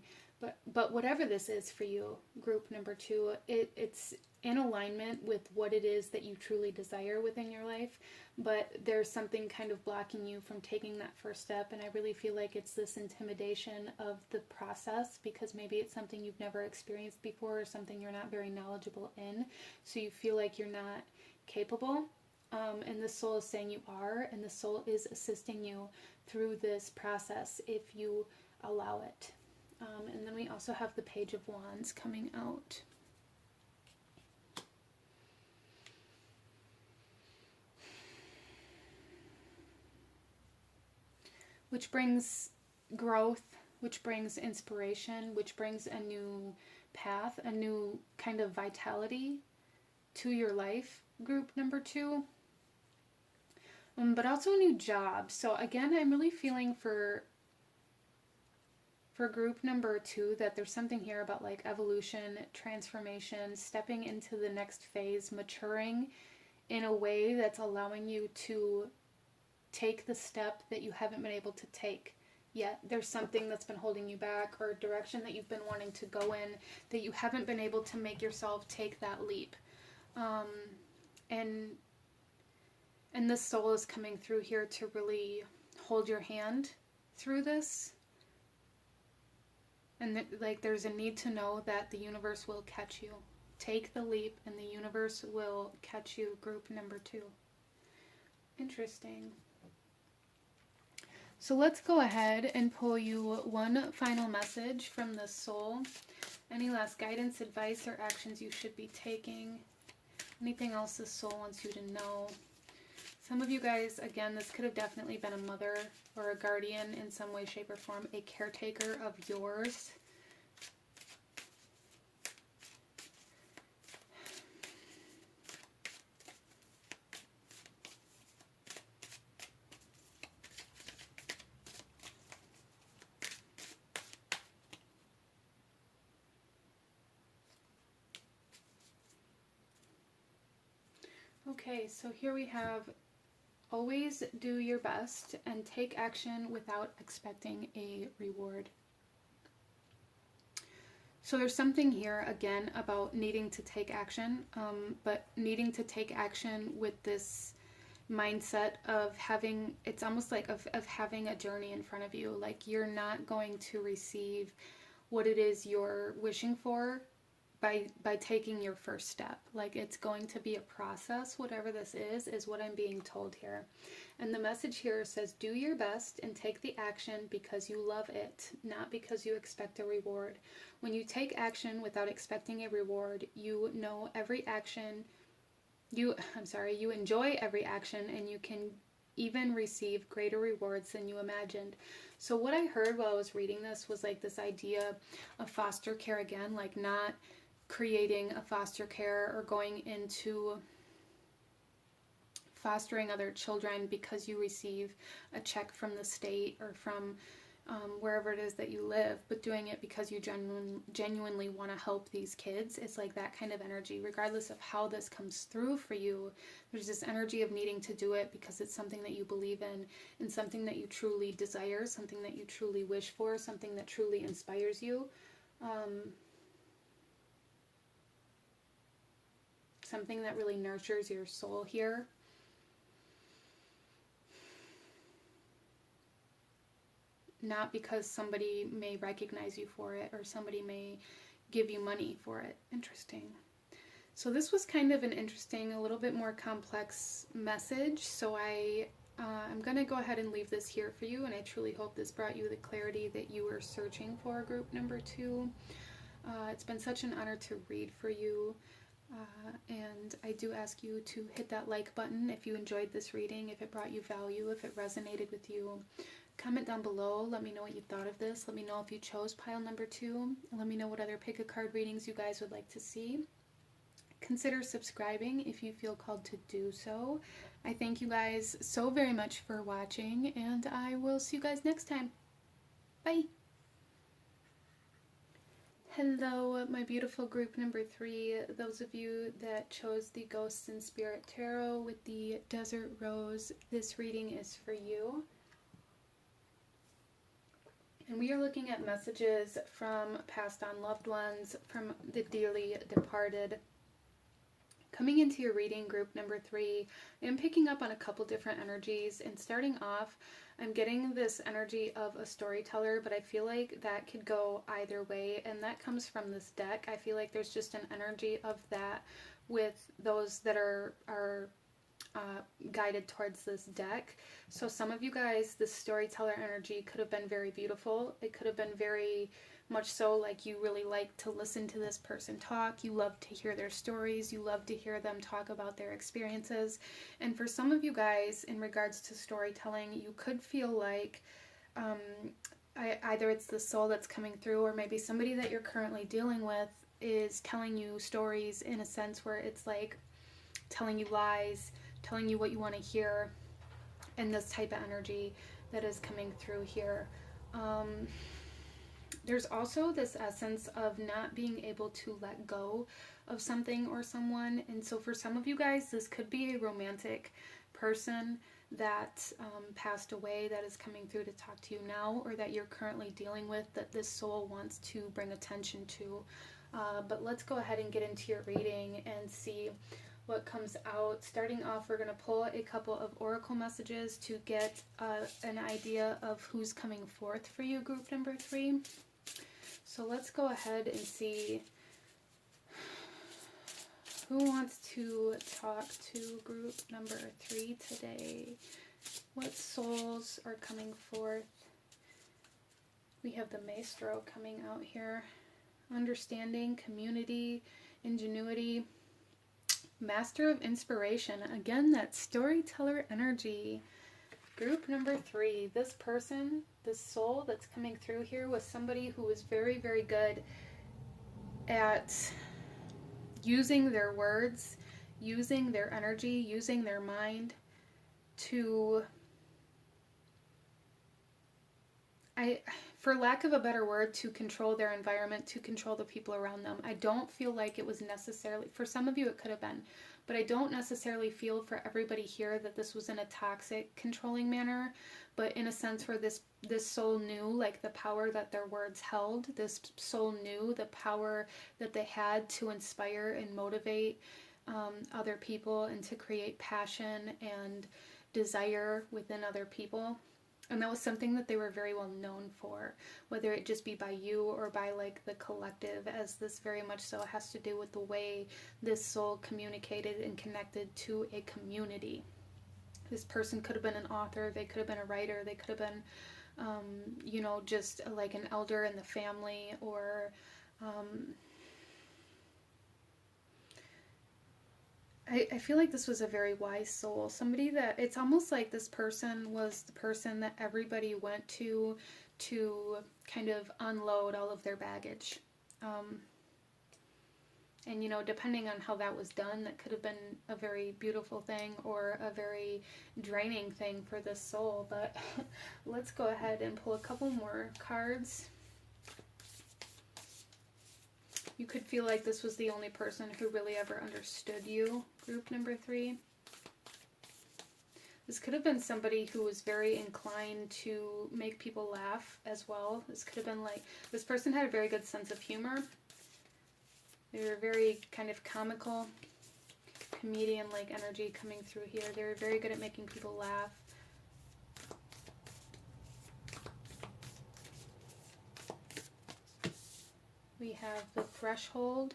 But whatever this is for you, group number 2, it's in alignment with what it is that you truly desire within your life, but there's something kind of blocking you from taking that first step. And I really feel like it's this intimidation of the process, because maybe it's something you've never experienced before or something you're not very knowledgeable in, so you feel like you're not capable. And the soul is saying you are, and the soul is assisting you through this process if you allow it. And then we also have the Page of Wands coming out. Which brings growth, which brings inspiration, which brings a new path, a new kind of vitality to your life, group number 2. But also a new job. So again, I'm really feeling for group number 2 that there's something here about like evolution, transformation, stepping into the next phase, maturing in a way that's allowing you to take the step that you haven't been able to take yet. There's something that's been holding you back, or a direction that you've been wanting to go in that you haven't been able to make yourself take that leap. And this soul is coming through here to really hold your hand through this. And there's a need to know that the universe will catch you. Take the leap and the universe will catch you, group number 2. Interesting. So let's go ahead and pull you one final message from the soul. Any last guidance, advice, or actions you should be taking? Anything else the soul wants you to know? Some of you guys, again, this could have definitely been a mother or a guardian in some way, shape, or form, a caretaker of yours. Okay, so here we have, always do your best and take action without expecting a reward. So there's something here, again, about needing to take action, but needing to take action with this mindset of having, it's almost like of having a journey in front of you. Like you're not going to receive what it is you're wishing for by taking your first step. Like it's going to be a process, whatever this is what I'm being told here. And the message here says, do your best and take the action because you love it, not because you expect a reward. When you take action without expecting a reward, you know every action, you enjoy every action, and you can even receive greater rewards than you imagined. So what I heard while I was reading this was like this idea of foster care again, like not creating a foster care or going into fostering other children because you receive a check from the state or from wherever it is that you live, but doing it because you genuinely want to help these kids. It's like that kind of energy. Regardless of how this comes through for you, there's this energy of needing to do it because it's something that you believe in and something that you truly desire, something that you truly wish for, something that truly inspires you. Something that really nurtures your soul here. Not because somebody may recognize you for it or somebody may give you money for it. Interesting. So this was kind of an interesting, a little bit more complex message. So I'm going to go ahead and leave this here for you, and I truly hope this brought you the clarity that you were searching for, group number 2. It's been such an honor to read for you, and I do ask you to hit that like button if you enjoyed this reading, if it brought you value, if it resonated with you. Comment down below, let me know what you thought of this, let me know if you chose pile number 2, and let me know what other pick a card readings you guys would like to see. Consider subscribing if you feel called to do so. I thank you guys so very much for watching, and I will see you guys next time. Bye! Hello, my beautiful group number 3, those of you that chose the Ghosts and Spirit Tarot with the Desert Rose, this reading is for you. And we are looking at messages from passed on loved ones, from the dearly departed. Coming into your reading, group number 3, I'm picking up on a couple different energies, and starting off, I'm getting this energy of a storyteller, but I feel like that could go either way, and that comes from this deck. I feel like there's just an energy of that with those that are guided towards this deck. So some of you guys, this storyteller energy could have been very beautiful. It could have been very much so like you really like to listen to this person talk, you love to hear their stories, you love to hear them talk about their experiences. And for some of you guys, in regards to storytelling, you could feel like either it's the soul that's coming through, or maybe somebody that you're currently dealing with is telling you stories in a sense where it's like telling you lies, telling you what you want to hear, and this type of energy that is coming through here. There's also this essence of not being able to let go of something or someone. And so for some of you guys, this could be a romantic person that passed away that is coming through to talk to you now, or that you're currently dealing with, that this soul wants to bring attention to. But let's go ahead and get into your reading and see what comes out. Starting off, we're going to pull a couple of oracle messages to get an idea of who's coming forth for you, group number 3. So let's go ahead and see who wants to talk to group number 3 today. What souls are coming forth? We have the Maestro coming out here. Understanding, community, ingenuity, Master of Inspiration. Again, that storyteller energy. Group number 3, this person, this soul that's coming through here was somebody who was very, very good at using their words, using their energy, using their mind to, for lack of a better word, to control their environment, to control the people around them. I don't feel like it was necessarily, for some of you it could have been, but I don't necessarily feel for everybody here that this was in a toxic, controlling manner, but in a sense where this soul knew like the power that their words held. This soul knew the power that they had to inspire and motivate other people, and to create passion and desire within other people. And that was something that they were very well known for, whether it just be by you or by like the collective, as this very much so has to do with the way this soul communicated and connected to a community. This person could have been an author, they could have been a writer, they could have been, you know, just like an elder in the family, or I feel like this was a very wise soul. Somebody that, it's almost like this person was the person that everybody went to kind of unload all of their baggage. And, you know, depending on how that was done, that could have been a very beautiful thing or a very draining thing for this soul. But let's go ahead and pull a couple more cards. You could feel like this was the only person who really ever understood you, group number 3. This could have been somebody who was very inclined to make people laugh as well. This could have been like, this person had a very good sense of humor. They were very kind of comical, comedian-like energy coming through here. They were very good at making people laugh. We have the threshold.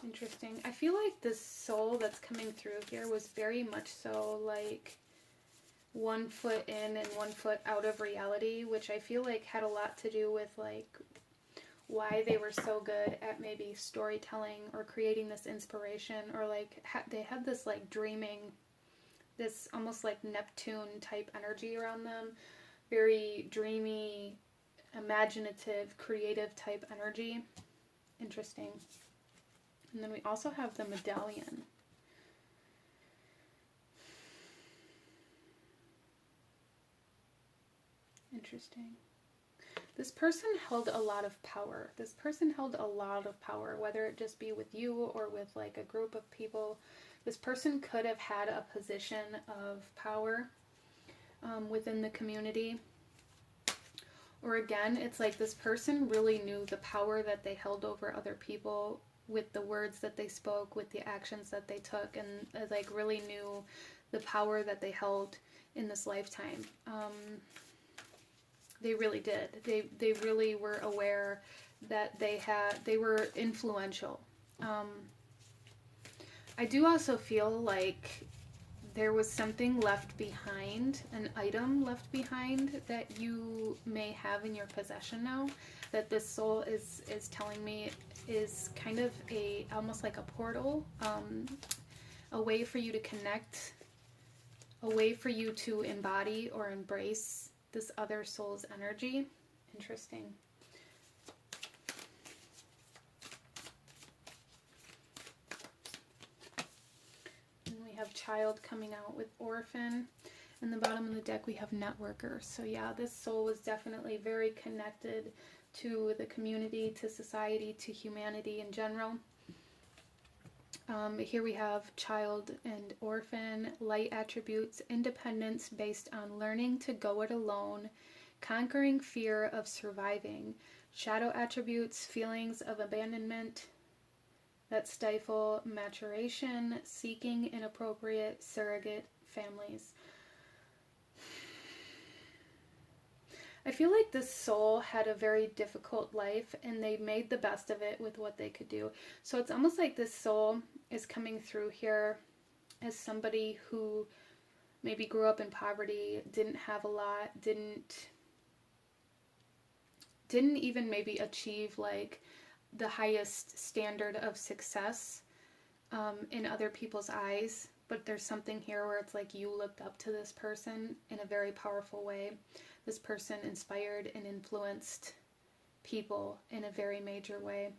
Interesting. I feel like this soul that's coming through here was very much so like 1 foot in and 1 foot out of reality, which I feel like had a lot to do with like why they were so good at maybe storytelling or creating this inspiration, or like they had this like dreaming, this almost like Neptune type energy around them, very dreamy, imaginative, creative type energy. Interesting. And then we also have the medallion. Interesting. This person held a lot of power. This person held a lot of power, whether it just be with you or with like a group of people. This person could have had a position of power within the community. Or again, it's like this person really knew the power that they held over other people with the words that they spoke, with the actions that they took, and like really knew the power that they held in this lifetime. They really did. They really were aware that they were influential. I do also feel like there was something left behind, an item left behind that you may have in your possession now, that this soul is telling me is kind of almost like a portal, a way for you to connect, a way for you to embody or embrace this other soul's energy. Interesting. And we have child coming out with orphan. In the bottom of the deck we have networker. So yeah, this soul was definitely very connected to the community, to society, to humanity in general. Here we have child and orphan, light attributes, independence based on learning to go it alone, conquering fear of surviving, shadow attributes, feelings of abandonment that stifle maturation, seeking inappropriate surrogate families. I feel like this soul had a very difficult life and they made the best of it with what they could do. So it's almost like this soul is coming through here as somebody who maybe grew up in poverty, didn't have a lot, didn't even maybe achieve like the highest standard of success in other people's eyes. But there's something here where it's like you looked up to this person in a very powerful way. This person inspired and influenced people in a very major way.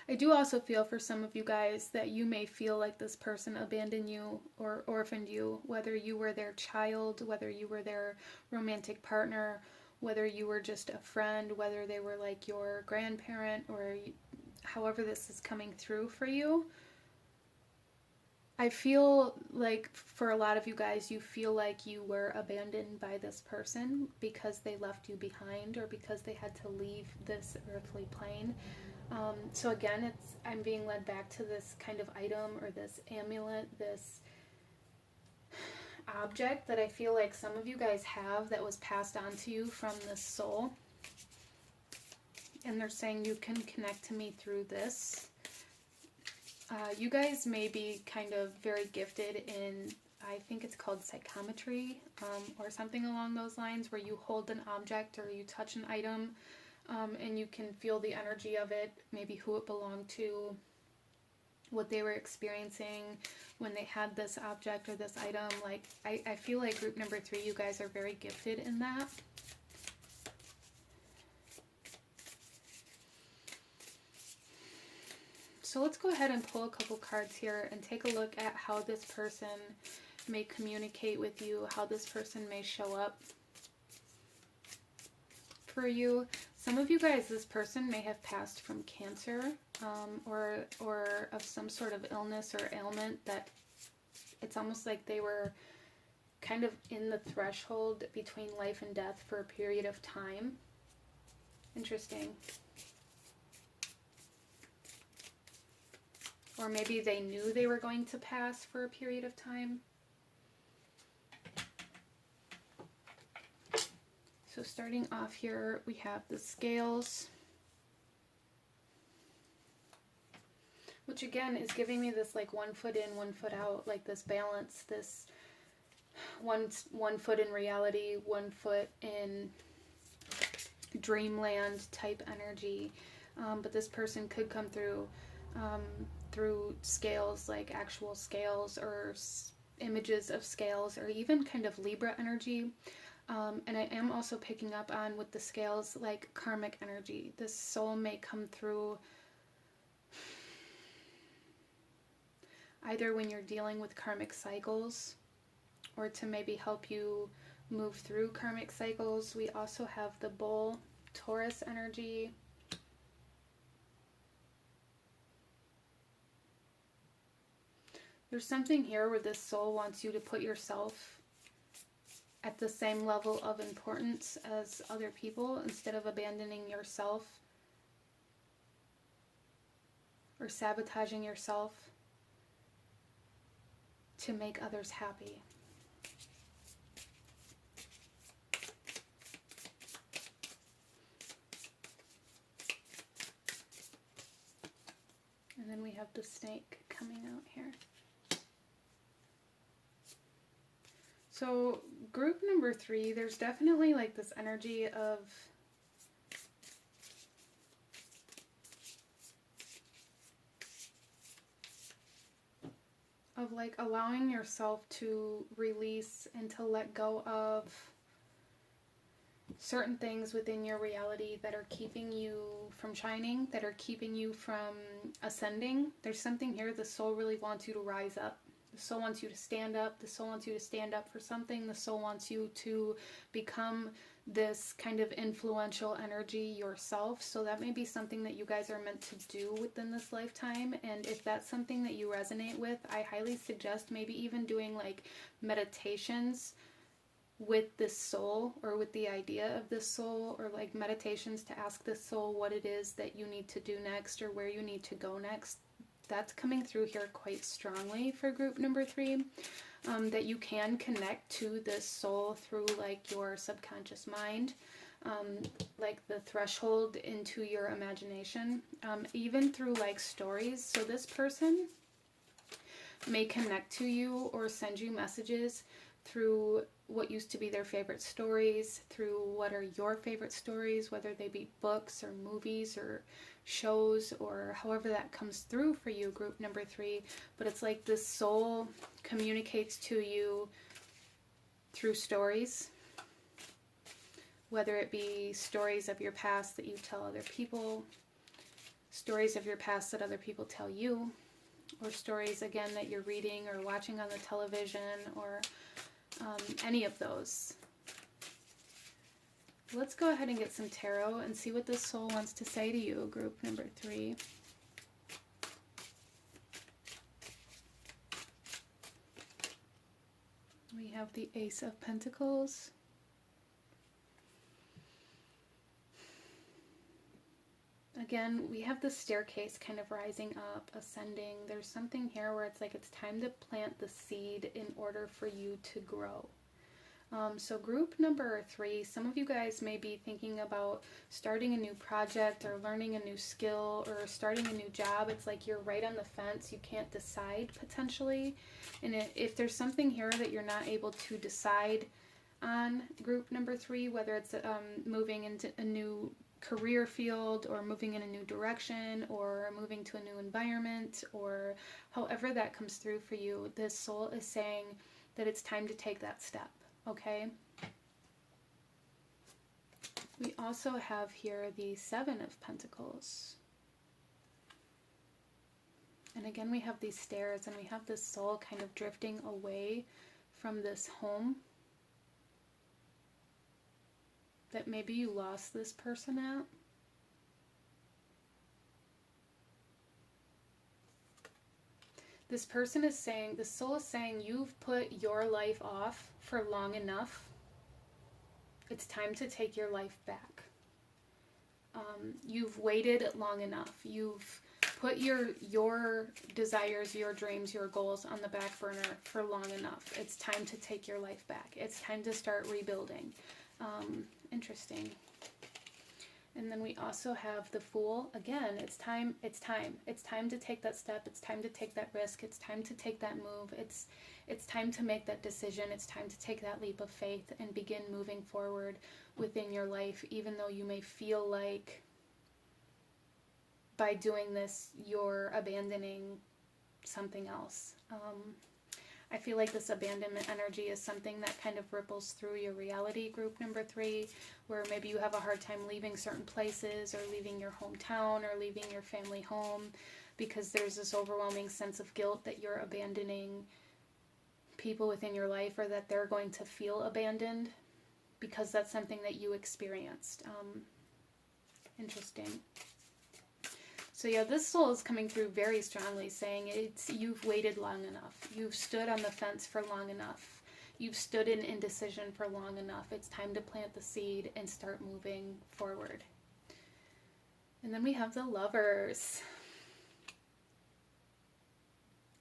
I do also feel for some of you guys that you may feel like this person abandoned you or orphaned you, whether you were their child, whether you were their romantic partner, whether you were just a friend, whether they were like your grandparent, or however this is coming through for you. I feel like for a lot of you guys, you feel like you were abandoned by this person because they left you behind or because they had to leave this earthly plane. So again, I'm being led back to this kind of item or this amulet, this object that I feel like some of you guys have that was passed on to you from this soul. And they're saying you can connect to me through this. You guys may be kind of very gifted in, I think it's called psychometry, or something along those lines, where you hold an object or you touch an item and you can feel the energy of it, maybe who it belonged to, what they were experiencing when they had this object or this item. Like, I feel like group number 3, you guys are very gifted in that. So let's go ahead and pull a couple cards here and take a look at how this person may communicate with you, how this person may show up for you. Some of you guys, this person may have passed from cancer or of some sort of illness or ailment that it's almost like they were kind of in the threshold between life and death for a period of time. Interesting. Or maybe they knew they were going to pass for a period of time. So starting off here, we have the scales, which again is giving me this like 1 foot in, 1 foot out, like this balance, this one foot in reality, 1 foot in dreamland type energy. But this person could come through scales, like actual scales or images of scales, or even kind of Libra energy. And I am also picking up on with the scales like karmic energy. This soul may come through either when you're dealing with karmic cycles or to maybe help you move through karmic cycles. We also have the bull, Taurus energy. There's something here where this soul wants you to put yourself at the same level of importance as other people instead of abandoning yourself or sabotaging yourself to make others happy. And then we have the snake coming out here. So group number 3, there's definitely like this energy of like allowing yourself to release and to let go of certain things within your reality that are keeping you from shining, that are keeping you from ascending. There's something here, the soul really wants you to rise up. The soul wants you to stand up. The soul wants you to stand up for something. The soul wants you to become this kind of influential energy yourself. So that may be something that you guys are meant to do within this lifetime. And if that's something that you resonate with, I highly suggest maybe even doing like meditations with this soul, or with the idea of this soul, or like meditations to ask this soul what it is that you need to do next or where you need to go next. That's coming through here quite strongly for group number 3, that you can connect to this soul through like your subconscious mind, like the threshold into your imagination, even through like stories. So this person may connect to you or send you messages through what used to be their favorite stories, through what are your favorite stories, whether they be books or movies or shows, or however that comes through for you, group number 3. But it's like this soul communicates to you through stories, whether it be stories of your past that you tell other people, stories of your past that other people tell you, or stories again that you're reading or watching on the television, or any of those. Let's go ahead and get some tarot and see what this soul wants to say to you, group number 3. We have the Ace of Pentacles. Again, we have the staircase kind of rising up, ascending. There's something here where it's like it's time to plant the seed in order for you to grow. So group number 3, some of you guys may be thinking about starting a new project or learning a new skill or starting a new job. It's like you're right on the fence. You can't decide potentially. And if there's something here that you're not able to decide on, group number 3, whether it's moving into a new career field or moving in a new direction or moving to a new environment, or however that comes through for you, this soul is saying that it's time to take that step. Okay. We also have here the 7 of Pentacles. And again, we have these stairs and we have this soul kind of drifting away from this home that maybe you lost this person at. This person is saying, the soul is saying, you've put your life off for long enough. It's time to take your life back. You've waited long enough. You've put your desires, your dreams, your goals on the back burner for long enough. It's time to take your life back. It's time to start rebuilding. Interesting. And then we also have the Fool. Again, it's time. It's time. It's time to take that step. It's time to take that risk. It's time to take that move. It's time to make that decision. It's time to take that leap of faith and begin moving forward within your life, even though you may feel like by doing this, you're abandoning something else. I feel like this abandonment energy is something that kind of ripples through your reality, group number 3, where maybe you have a hard time leaving certain places or leaving your hometown or leaving your family home because there's this overwhelming sense of guilt that you're abandoning people within your life, or that they're going to feel abandoned because that's something that you experienced. Interesting. So yeah, this soul is coming through very strongly, saying you've waited long enough. You've stood on the fence for long enough. You've stood in indecision for long enough. It's time to plant the seed and start moving forward. And then we have the Lovers.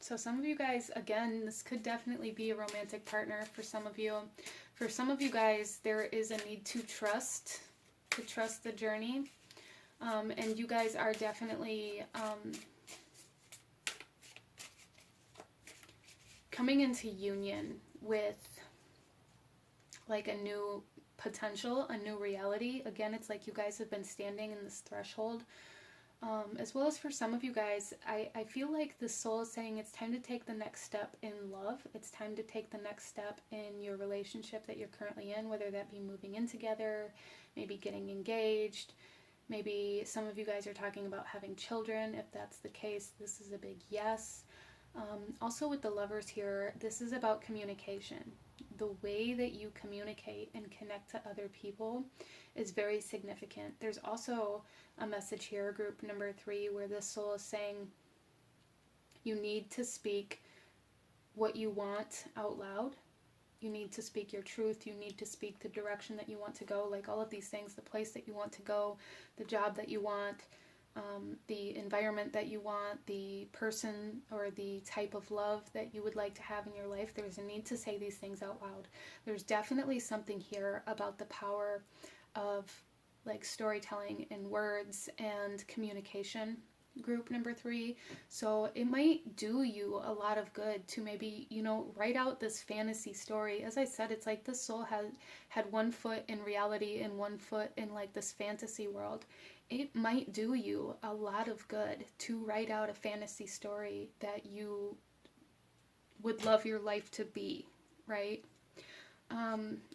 So some of you guys, again, this could definitely be a romantic partner for some of you. For some of you guys, there is a need to trust the journey. And you guys are definitely coming into union with like a new potential, a new reality. Again, it's like you guys have been standing in this threshold. As well as for some of you guys, I feel like the soul is saying it's time to take the next step in love. It's time to take the next step in your relationship that you're currently in, whether that be moving in together, maybe getting engaged. Maybe some of you guys are talking about having children. If that's the case, this is a big yes. Also with the Lovers here, this is about communication. The way that you communicate and connect to other people is very significant. There's also a message here, group number 3, where this soul is saying you need to speak what you want out loud. You need to speak your truth. You need to speak the direction that you want to go, like all of these things, the place that you want to go, the job that you want, the environment that you want, the person or the type of love that you would like to have in your life. There's a need to say these things out loud. There's definitely something here about the power of like storytelling and words and communication, group number 3. So it might do you a lot of good to maybe, write out this fantasy story. As I said, it's like the soul had one foot in reality and one foot in like this fantasy world. It might do you a lot of good to write out a fantasy story that you would love your life to be, right?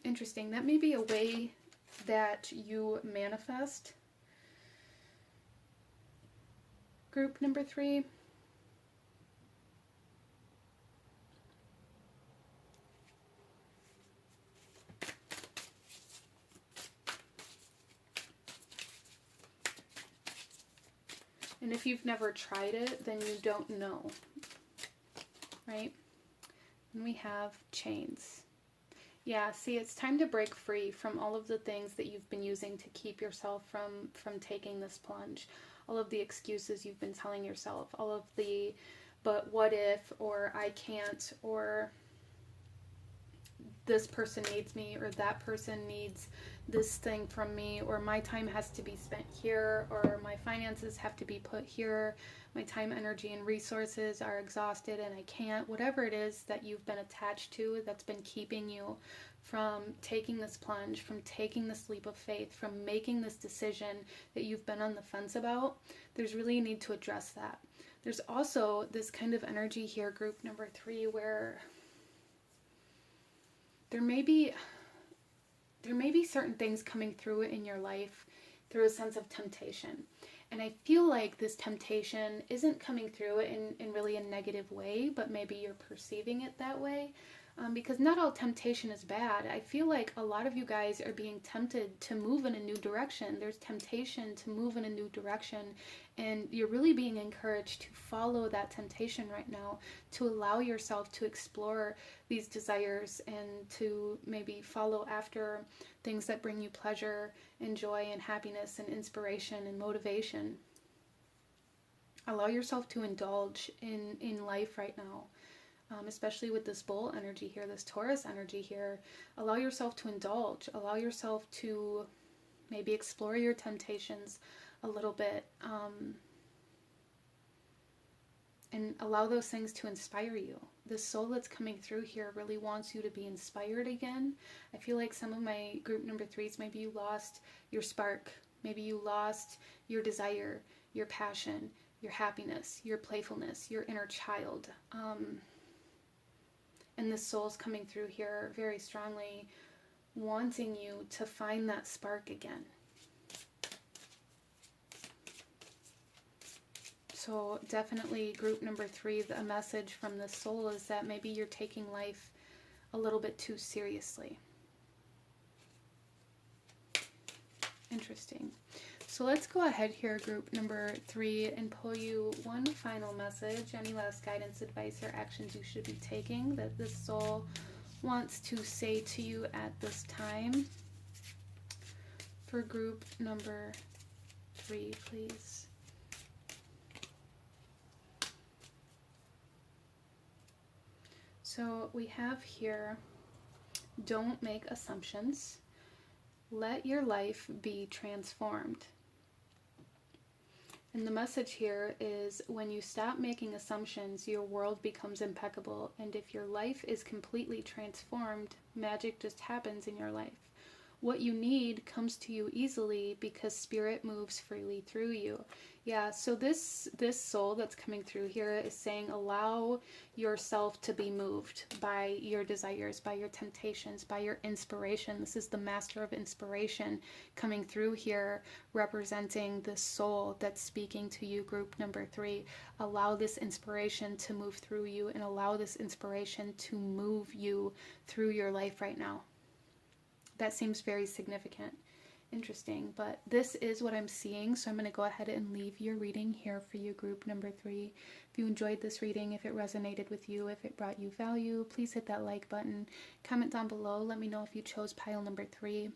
Interesting. That may be a way that you manifest, group number 3. And if you've never tried it, then you don't know, right? And we have chains. Yeah, see, it's time to break free from all of the things that you've been using to keep yourself from taking this plunge. All of the excuses you've been telling yourself, all of the but what if, or I can't, or this person needs me, or that person needs this thing from me, or my time has to be spent here, or my finances have to be put here, my time, energy, and resources are exhausted and I can't. Whatever it is that you've been attached to that's been keeping you from taking this plunge, from taking this leap of faith, from making this decision that you've been on the fence about, there's really a need to address that. There's also this kind of energy here, group number 3, where there may be certain things coming through in your life through a sense of temptation. And I feel like this temptation isn't coming through in really a negative way, but maybe you're perceiving it that way. Because not all temptation is bad. I feel like a lot of you guys are being tempted to move in a new direction. There's temptation to move in a new direction, and you're really being encouraged to follow that temptation right now, to allow yourself to explore these desires and to maybe follow after things that bring you pleasure and joy and happiness and inspiration and motivation. Allow yourself to indulge in life right now, especially with this bull energy here, this Taurus energy here. Allow yourself to indulge. Allow yourself to maybe explore your temptations a little bit, and allow those things to inspire you. This soul that's coming through here really wants you to be inspired again. I feel like some of my group number 3s, maybe you lost your spark. Maybe you lost your desire, your passion, your happiness, your playfulness, your inner child. And this soul's coming through here very strongly, wanting you to find that spark again. So definitely group number 3, a message from this soul is that maybe you're taking life a little bit too seriously. Interesting. So let's go ahead here, group number 3, and pull you one final message. Any last guidance, advice, or actions you should be taking that this soul wants to say to you at this time. For group number 3, please. So we have here, don't make assumptions. Let your life be transformed. And the message here is, when you stop making assumptions, your world becomes impeccable. And if your life is completely transformed, magic just happens in your life. What you need comes to you easily because spirit moves freely through you. Yeah, so this soul that's coming through here is saying, allow yourself to be moved by your desires, by your temptations, by your inspiration. This is the master of inspiration coming through here, representing the soul that's speaking to you, group number 3. Allow this inspiration to move through you, and allow this inspiration to move you through your life right now. That seems very significant. Interesting, but this is what I'm seeing, so I'm going to go ahead and leave your reading here for you, group number 3. If you enjoyed this reading, if it resonated with you, if it brought you value, please hit that like button. Comment down below. Let me know if you chose pile number 3.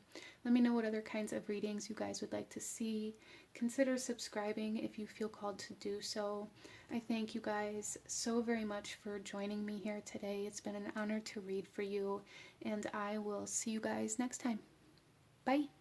Let me know what other kinds of readings you guys would like to see. Consider subscribing if you feel called to do so. I thank you guys so very much for joining me here today. It's been an honor to read for you, and I will see you guys next time. Bye!